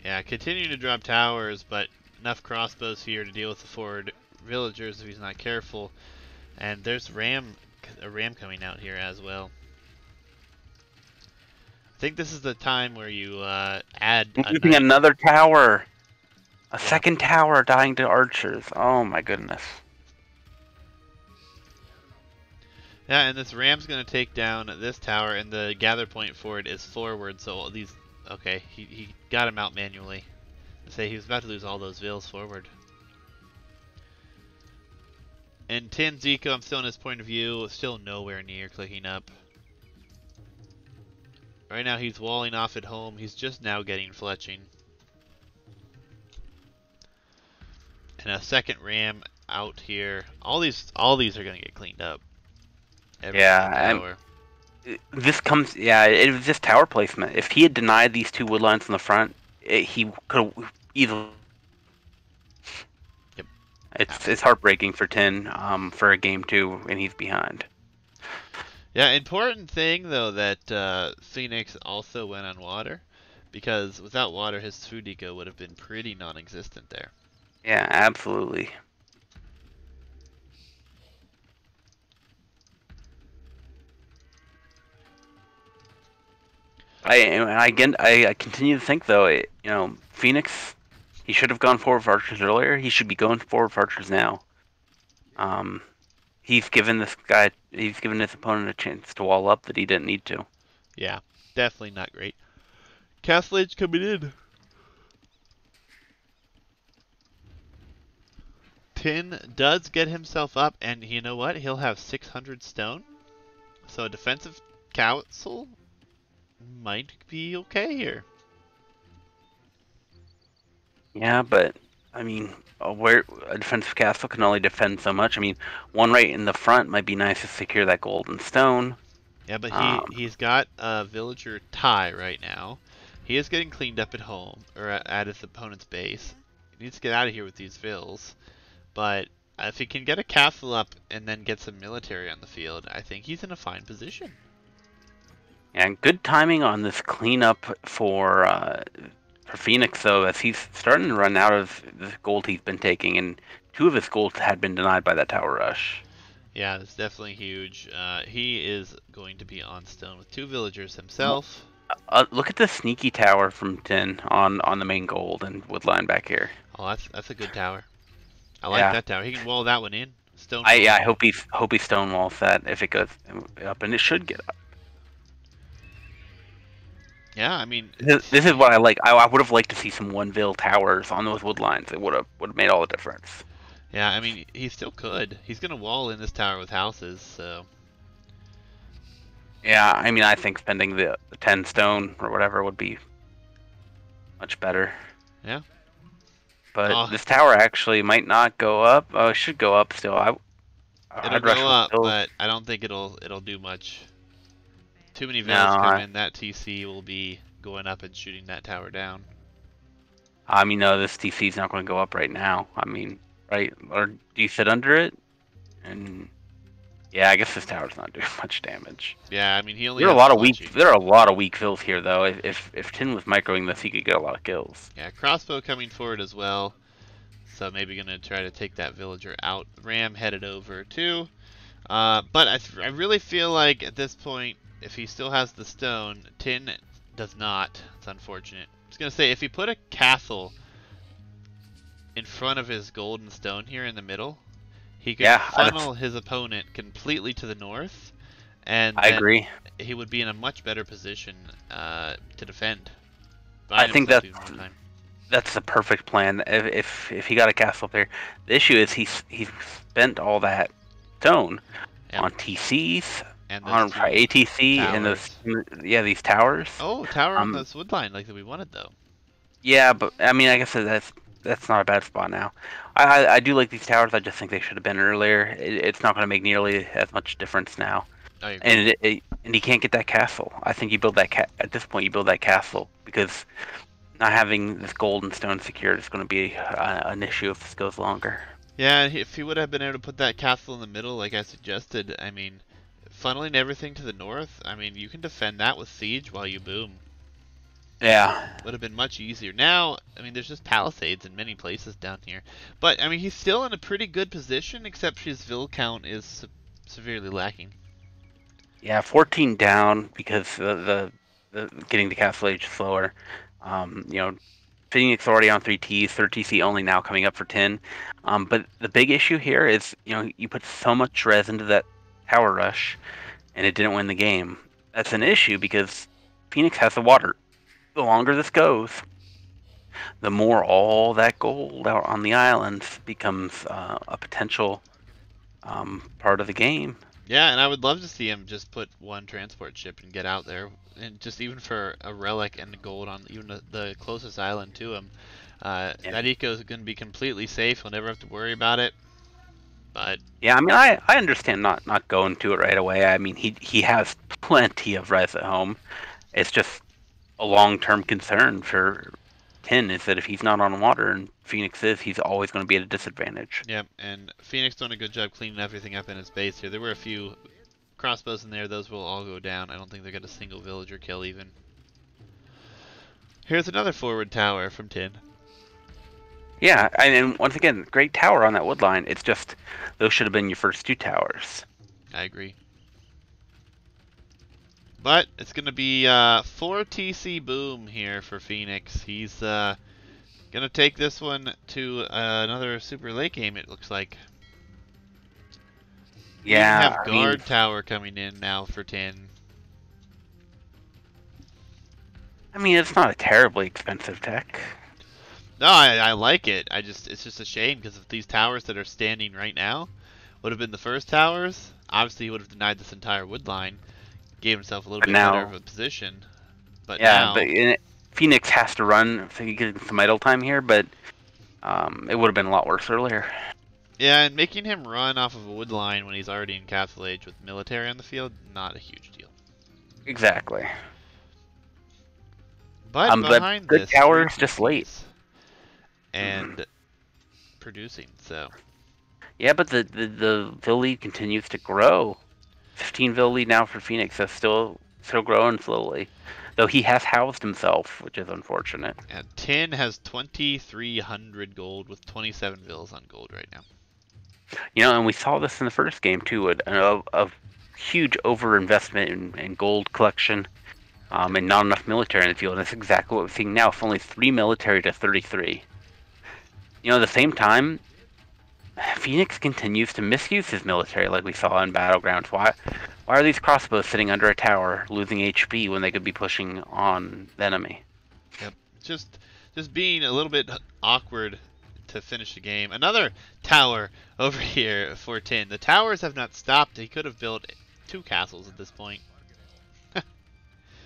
Yeah, continue to drop towers, but enough crossbows here to deal with the forward villagers if he's not careful. And there's a ram coming out here as well. I think this is the time where you add losing another tower. A second tower dying to archers. Oh my goodness. Yeah, and this ram's gonna take down this tower, and the gather point for it is forward. So these, okay, he got him out manually. Say he was about to lose all those vills forward. And Tin Zico, I'm still in his point of view, still nowhere near clicking up. Right now he's walling off at home. He's just now getting fletching. And a second ram out here. All these are gonna get cleaned up. Every Yeah, this comes. Yeah, it was just tower placement. If he had denied these two wood lines in the front, he could have easily. Yep. It's heartbreaking for Tin for a game 2 and he's behind. Yeah, important thing though that Phoenix also went on water, because without water his food eco would have been pretty non-existent there. Yeah, absolutely. I continue to think though, Phoenix, he should have gone forward for archers earlier. He should be going forward for archers now. He's given his opponent a chance to wall up that he didn't need to. Yeah, definitely not great. Castle Age coming in. Tin does get himself up, and you know what? He'll have 600 stone. So a defensive castle might be okay here. Yeah, but I mean, where a defensive castle can only defend so much. I mean, one right in the front might be nice to secure that golden stone. Yeah, but he's got a villager tie right now. He is getting cleaned up at home, or at his opponent's base. He needs to get out of here with these vills. But if he can get a castle up and then get some military on the field, I think he's in a fine position. And good timing on this cleanup for Phoenix, though, as he's starting to run out of the gold he's been taking, and 2 of his gold had been denied by that tower rush. Yeah, it's definitely huge. He is going to be on stone with 2 villagers himself. Look at the sneaky tower from Tin on the main gold and woodline back here. Oh, that's a good tower. I like that tower. He can wall that one in. Stone. I hope he stonewalls that if it goes up, and it should get up. Yeah, I mean, this is what I like. I would have liked to see some 1-vill towers on those wood lines. It would have made all the difference. Yeah, I mean, he still could. He's gonna wall in this tower with houses, so. Yeah, I mean, I think spending the 10 stone or whatever would be much better. Yeah. But this tower actually might not go up. Oh, it should go up still. It'll go up, but I don't think it'll do much. Too many villas come in, that TC will be going up and shooting that tower down. I mean, no, this TC's not going to go up right now. I mean, right? Or do you sit under it? And yeah, I guess this tower's not doing much damage. Yeah, I mean, he only. There are a lot of weak fills here, though. If Tin was microing this, he could get a lot of kills. Yeah, crossbow coming forward as well. So maybe gonna try to take that villager out. Ram headed over too. But I really feel like at this point, if he still has the stone, Tin does not. It's unfortunate. I was gonna say, if he put a castle in front of his golden stone here in the middle, he could funnel his opponent completely to the north, and I agree. He would be in a much better position to defend. I think that's the perfect plan. If he got a castle up there, the issue is he's spent all that stone on TCs, and on ATC, towers. And these towers. Oh, tower on this woodline like that we wanted though. Yeah, but I mean, I guess that's not a bad spot now. I do like these towers. I just think they should have been earlier. It's not going to make nearly as much difference now. And he can't get that castle. I think you build that at this point. You build that castle because not having this gold and stone secured is going to be an issue if this goes longer. Yeah, if he would have been able to put that castle in the middle, like I suggested, I mean, funneling everything to the north, I mean, you can defend that with siege while you boom. Yeah. Would have been much easier. Now, I mean, there's just palisades in many places down here. But, I mean, he's still in a pretty good position, except his vill count is severely lacking. Yeah, 14 down because the getting the castle age slower. Phoenix already on 3Ts, 3rd TC only now coming up for 10. But the big issue here is, you put so much res into that tower rush, and it didn't win the game. That's an issue because Phoenix has the water. The longer this goes, the more all that gold out on the islands becomes a potential part of the game. Yeah, and I would love to see him just put one transport ship and get out there, and just even for a relic and gold on even the closest island to him. Yeah. That eco is going to be completely safe. He'll never have to worry about it. But Yeah, I mean, I understand not going to it right away. I mean, he has plenty of res at home. It's just a long-term concern for Tin is that if he's not on water and Phoenix is, he's always going to be at a disadvantage. yep, and Phoenix doing a good job cleaning everything up in his base here. There were a few crossbows in there. Those will all go down. I don't think they got a single villager kill even. Here's another forward tower from Tin. Yeah, and once again, great tower on that wood line. It's just those should have been your first two towers. I agree. But it's going to be 4 TC boom here for Phoenix. He's going to take this one to another super late game, it looks like. Yeah, We have guard tower coming in now for Tin. I mean, it's not a terribly expensive tech. No, I like it. It's just a shame because if these towers that are standing right now would have been the first towers, obviously he would have denied this entire wood line, gave himself a little bit better of a position. But yeah, now, Phoenix has to run so he gets some idle time here, but it would have been a lot worse earlier. yeah, and making him run off of a wood line when he's already in Castle Age with military on the field, not a huge deal. Exactly. But behind good this, towers just late. And producing, so. Yeah, but the Ville lead continues to grow. 15 Ville lead now for Phoenix. That's still growing slowly. Though he has housed himself, which is unfortunate. And Tin has 2,300 gold with 27 Vills on gold right now. You know, and we saw this in the first game too, a huge overinvestment in gold collection, and not enough military in the field. And that's exactly what we're seeing now. It's only 3 military to 33. You know, at the same time, Phoenix continues to misuse his military like we saw in Battlegrounds. Why are these crossbows sitting under a tower losing HP when they could be pushing on the enemy? Yep, just being a little bit awkward to finish the game. Another tower over here for Tin. The towers have not stopped. He could have built 2 castles at this point.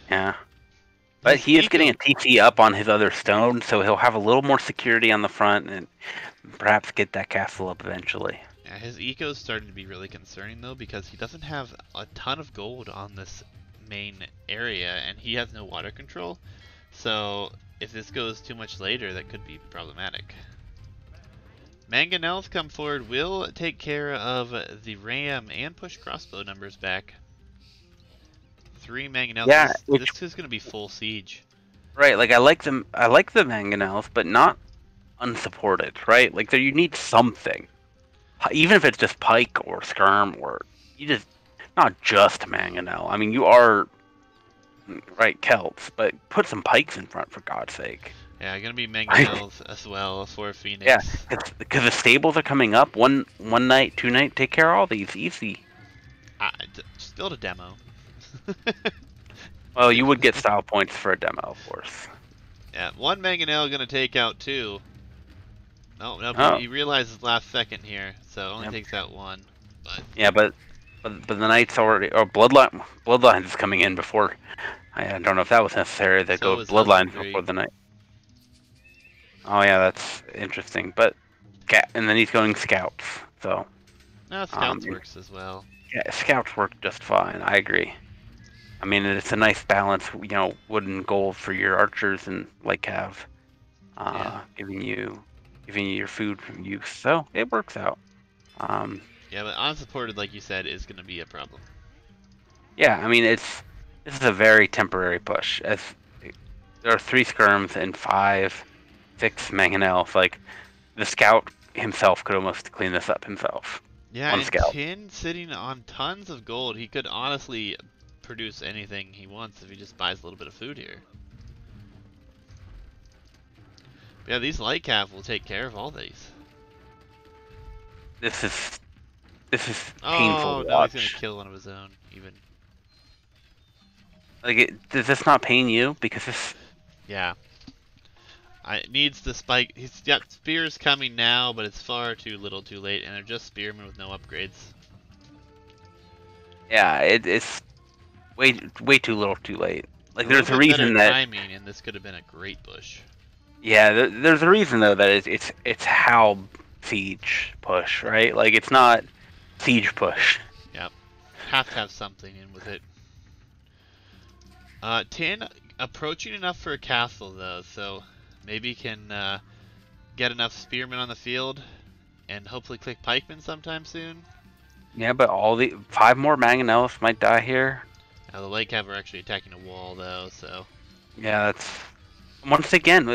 Yeah. But he is getting a TC up on his other stone, so he'll have a little more security on the front and perhaps get that castle up eventually. Yeah, his eco's starting to be really concerning though because he doesn't have a ton of gold on this main area and he has no water control. So if this goes too much later, that could be problematic. Mangonels come forward, will take care of the ram and push crossbow numbers back. 3 mangonels. Yeah, this is going to be full siege. Right, like I like the mangonels, but not unsupported, right? Like you need something. Even if it's just pike or skirm or you just not just mangonel. I mean, you are right Celts, but put some pikes in front for God's sake. Yeah, gonna be mangonels as well for Phoenix. Yeah, because the stables are coming up. One night, 2 night, take care of all these easy. Just build a demo. Well, you would get style points for a demo, of course. Yeah, 1 mangonel gonna take out 2. No, he realizes last second here, so only takes out 1. But yeah, but the knight's already bloodlines is coming in before. I don't know if that was necessary. They go bloodlines before the knight. Oh yeah, that's interesting. But and then he's going scouts. So no, scouts works as well. Yeah, scouts work just fine. I agree. I mean, it's a nice balance, you know, wood and gold for your archers and like have, giving you your food use. So it works out. Yeah, but unsupported, like you said, is going to be a problem. Yeah, I mean, this is a very temporary push. As there are 3 skirms and 6 mangonels. Like the scout himself could almost clean this up himself. Yeah, and Tin sitting on tons of gold. He could honestly produce anything he wants if he just buys a little bit of food here. But yeah, these light cav will take care of all these. This is This is painful Oh, to no, he's gonna watch. kill one of his own, even. Like, does this not pain you? Because this, Yeah. It needs the spike. He's got spears coming now, but it's far too little too late, and they're just spearmen with no upgrades. yeah, it's way too little, too late. Like, A little there's a bit better reason that, timing, and this could have been a great bush. yeah, there's a reason though that it's how siege push, right? Like, it's not siege push. Yep. Have to have something in with it. Tin approaching enough for a castle though, so maybe can get enough spearmen on the field and hopefully click pikemen sometime soon. Yeah, but all the 5 more mangonels might die here. Now the light cav are actually attacking a wall though, so Yeah, that's once again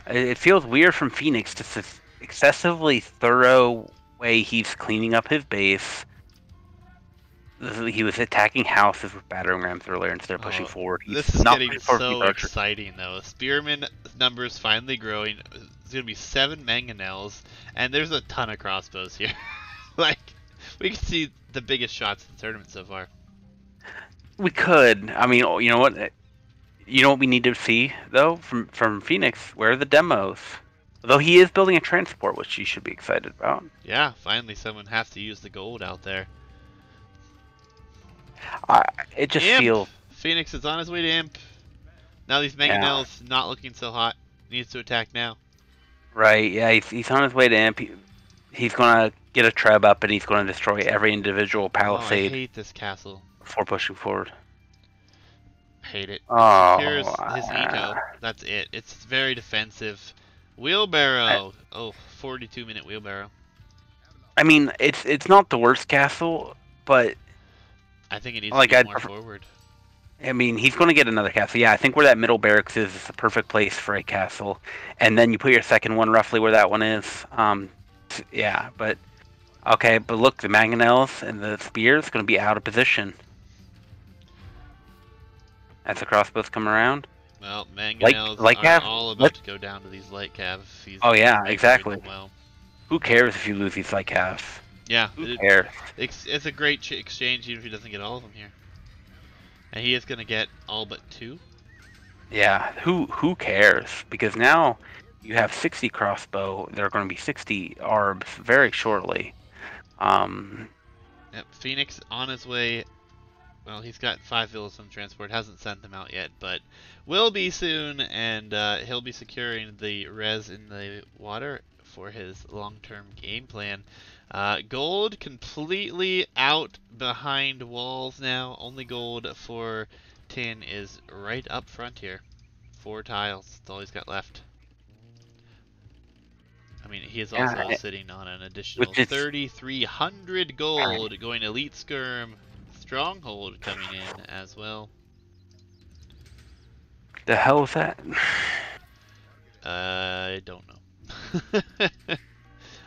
it feels weird from Phoenix, just this excessively thorough way he's cleaning up his base. He was attacking houses with battering rams earlier instead of pushing forward. This is not getting pushing forward with so the archer. exciting though. Spearman numbers finally growing. It's gonna be 7 mangonels, and there's a ton of crossbows here. Like, we can see the biggest shots in the tournament so far. We could. I mean, you know what? You know what we need to see though from Phoenix? Where are the demos? Though he is building a transport, which you should be excited about. Yeah, finally someone has to use the gold out there. It just Imp! feels. Phoenix is on his way to Imp. Now these mangonels not looking so hot. Needs to attack now. Right, yeah, he's on his way to Imp. He's going to get a treb up and he's going to destroy every individual Oh, I palisade hate this castle. before pushing forward. Hate it. Oh, Here's his eco. That's it. It's very defensive. Wheelbarrow. Oh, 42-minute wheelbarrow. I mean, it's not the worst castle, but I think it needs like to be I'd more prefer, forward. I mean, he's going to get another castle. Yeah, I think where that middle barracks is the perfect place for a castle. And then you put your second one roughly where that one is. Yeah, but okay, but look, the mangonels and the spears going to be out of position as the crossbows come around. Well, mangonels Light are cav, all about to go down to these light cav. Oh yeah, exactly. Well, who cares if you lose these light calves? yeah, Who cares? it's a great exchange even if he doesn't get all of them here. And he is going to get all but 2. Yeah, who cares? Because now you have 60 crossbow. There are going to be 60 arbs very shortly. Yep, Phoenix on his way. Well, he's got 5 villas on transport. Hasn't sent them out yet, but will be soon. And he'll be securing the res in the water for his long-term game plan. Gold completely out behind walls now. Only gold for Tin is right up front here. 4 tiles. That's all he's got left. I mean, he is also sitting on an additional 3,300 gold going Elite Skirm. Stronghold coming in as well. The hell is that? I don't know.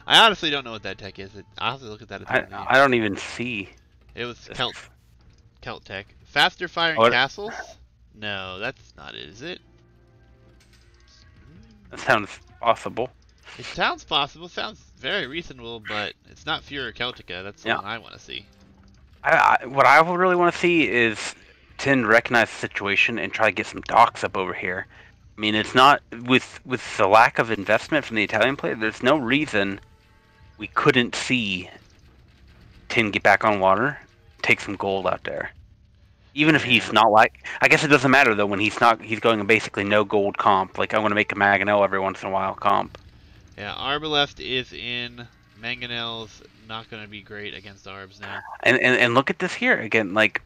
I honestly don't know what that tech is. I'll have to look at that. I don't even see. It was Celt tech. Faster firing castles? No, that's not it, is it? That sounds possible. It sounds possible. Sounds very reasonable, but it's not Furor Celtica. That's the one I want to see. What I really want to see is Tin recognize the situation and try to get some docks up over here. I mean, it's not with the lack of investment from the Italian player. There's no reason we couldn't see Tin get back on water, take some gold out there. Even if he's not like, I guess it doesn't matter though when he's not. He's going basically no gold comp. Like I want to make a Mangonel every once in a while comp. Yeah, Arbalest is in. Mangonel's not going to be great against Arbs now. And look at this here again. Like,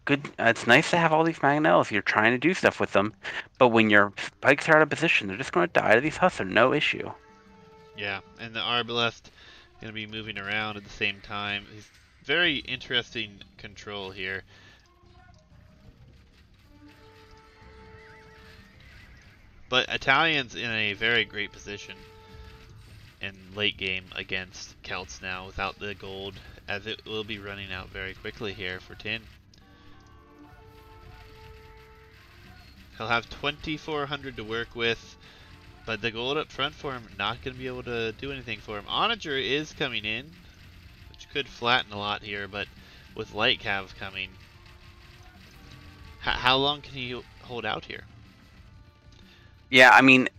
good. It's nice to have all these Mangonels. You're trying to do stuff with them, but when your spikes are out of position, they're just going to die to these Hussar. No issue. Yeah, and the Arbalest going to be moving around at the same time. He's very interesting control here. But Italian's in a very great position in late game against Celts now without the gold, as it will be running out very quickly here for Tin. He'll have 2,400 to work with, but the gold up front for him not going to be able to do anything for him. Onager is coming in, which could flatten a lot here, but with light cav coming, how long can he hold out here? Yeah, I mean,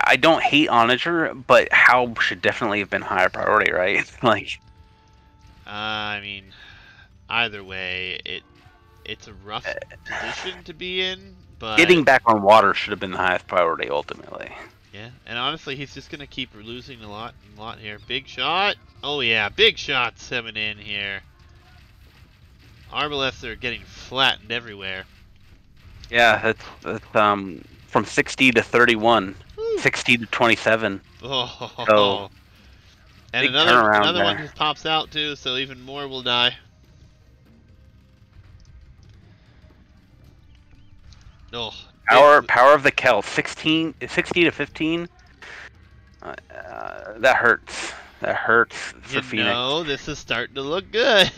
I don't hate Onager, but Hal should definitely have been higher priority, right? Like, I mean, either way, it's a rough position to be in, but getting back on water should have been the highest priority ultimately. yeah, and honestly, he's just gonna keep losing a lot here. Big shot! Oh yeah, big shots coming in here. Arbaleths are getting flattened everywhere. Yeah, that's from 60 to 31, Woo. 60 to 27. Oh, So, and big turnaround another one there. just pops out too, so even more will die. Oh, Power of the Kel, 60 to 15. That hurts. That hurts for Phoenix. No, this is starting to look good.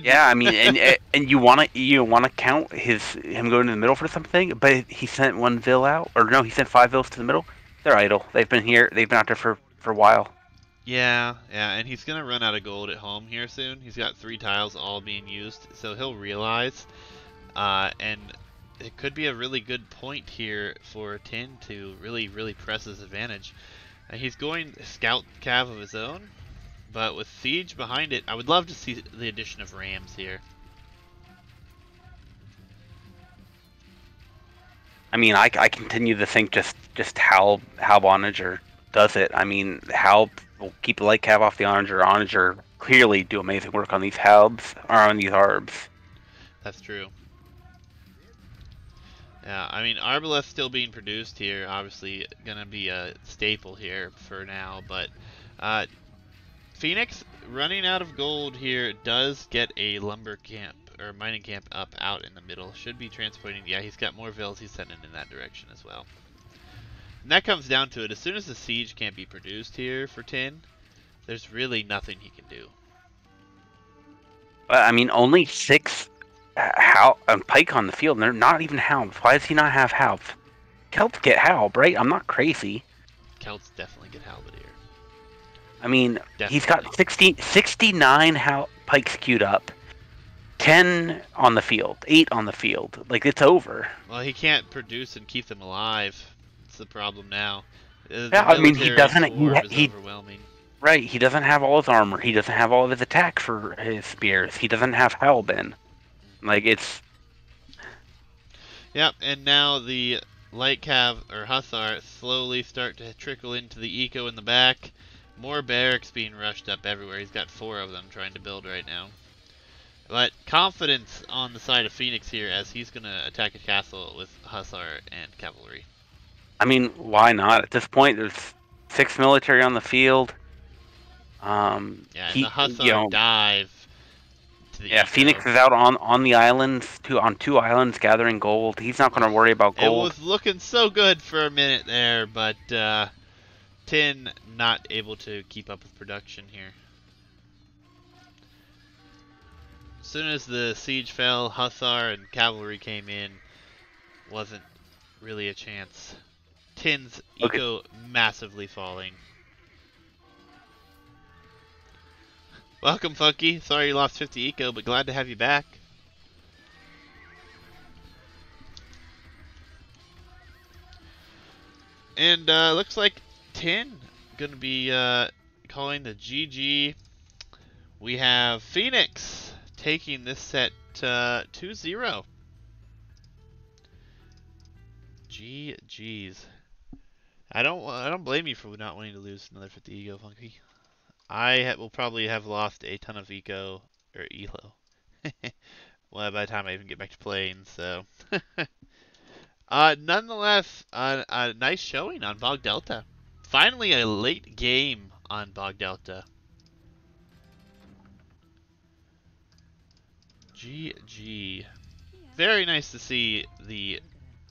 Yeah, I mean, and you wanna count him going to the middle for something, but he sent one Vil out, or no, he sent 5 Vils to the middle. They're idle. They've been here. They've been out there for a while. Yeah, and he's gonna run out of gold at home here soon. He's got 3 tiles all being used, so he'll realize, and it could be a really good point here for Tin to really press his advantage. He's going scout cav of his own, but with siege behind it, I would love to see the addition of rams here. I mean, I continue to think just how Onager does it. I mean, Hal will keep the light cav off the Onager. Onager clearly do amazing work on these Halbs, or on these Arbs. That's true. Yeah, I mean, Arbalest still being produced here, obviously gonna be a staple here for now, but Phoenix running out of gold here does get a lumber camp, or mining camp up out in the middle. Should be transporting, yeah, he's got more vills he's sending in that direction as well. And that comes down to it, as soon as the siege can't be produced here for Tin, there's really nothing he can do. I mean, only 6 Pike on the field, and they're not even Halbs. Why does he not have Halbs? Celts get Halb, right? I'm not crazy. Celts definitely get halberd here. I mean, Definitely. he's got 69 Pikes queued up, 10 on the field, 8 on the field. Like, it's over. Well, he can't produce and keep them alive. That's the problem now. Yeah, I mean, he doesn't. Is overwhelming. Right, he doesn't have all his armor. He doesn't have all of his attack for his spears. He doesn't have Halbin. Like, it's... Yep, and now the light cav, or Hussar, slowly start to trickle into the eco in the back. More barracks being rushed up everywhere. He's got 4 of them trying to build right now. But confidence on the side of Phoenix here, as he's going to attack a castle with Hussar and cavalry. I mean, why not? At this point, there's 6 military on the field. Yeah, and the Hussar dive to the eco. Phoenix is out on the islands, on 2 islands gathering gold. He's not going to worry about gold. It was looking so good for a minute there, but Tin not able to keep up with production here. As soon as the siege fell, Hussar and cavalry came in. Wasn't really a chance. Tin's eco massively falling. Welcome, Funky. Sorry you lost 50 eco, but glad to have you back. And looks like Tin gonna be calling the GG. We have Phoenix taking this set 2-0. GG's. I don't blame you for not wanting to lose another 50 ego, Funky. I will probably have lost a ton of eco or elo. Well, by the time I even get back to playing, so. Nonetheless, a nice showing on Bog Delta. Finally, a late game on Bog Delta. GG. Very nice to see the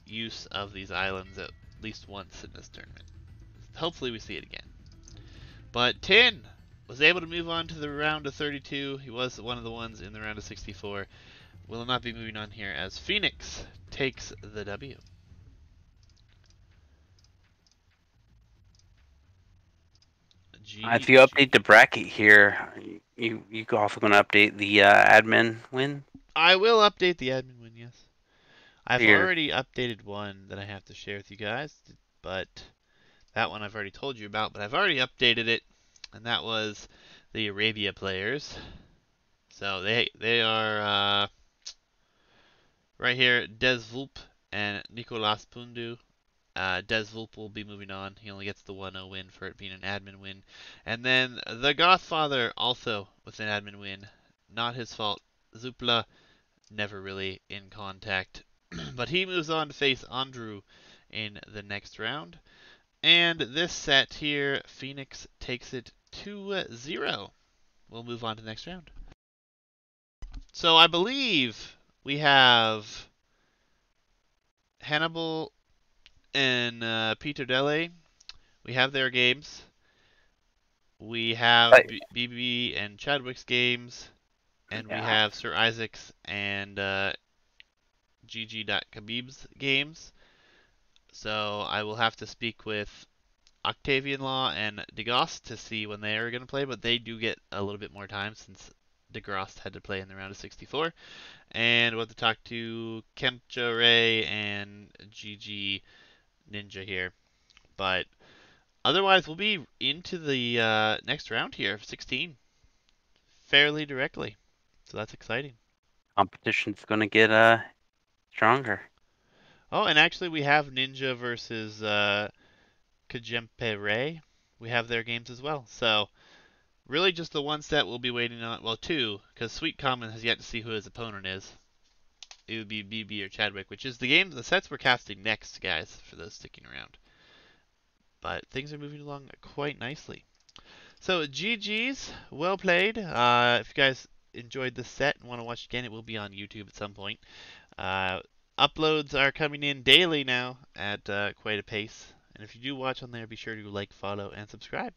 use of these islands at least once in this tournament. Hopefully we see it again. But Tin was able to move on to the round of 32. He was one of the ones in the round of 64. Will not be moving on here as Phoenix takes the W. If you update the bracket here, you also going to update the admin win? I will update the admin win, yes. I've Here. already updated one that I have to share with you guys, but that one I've already told you about, but I've already updated it, and that was the Arabia players. So they are right here, Des Vulp and Nicolas Pundu. Des Vulp will be moving on. He only gets the 1-0 win for it being an admin win. And then the Godfather also with an admin win. Not his fault. Zupla never really in contact. But he moves on to face Andrew in the next round. And this set here, Phoenix takes it 2-0. We'll move on to the next round. So I believe we have Hannibal and Peter Dele. We have their games. We have BB and Chadwick's games. And we have Sir Isaac's and GG.Khabib's games. So I will have to speak with Octavian Law and DeGost to see when they are going to play, but they do get a little bit more time since DeGrost had to play in the round of 64. And we'll have to talk to Kemcha Ray and GG Ninja here. But otherwise, we'll be into the next round here, 16, fairly directly. So that's exciting. Competition's going to get stronger. Oh, and actually, we have Ninja versus Kajempe Ray. We have their games as well. So really just the one set we'll be waiting on. Well, two, because Sweet Common has yet to see who his opponent is. It would be BB or Chadwick, which is the sets we're casting next, guys, for those sticking around. But things are moving along quite nicely. So GG's, well played. If you guys enjoyed this set and want to watch again, it will be on YouTube at some point. Uploads are coming in daily now at quite a pace. And if you do watch on there, be sure to like, follow, and subscribe.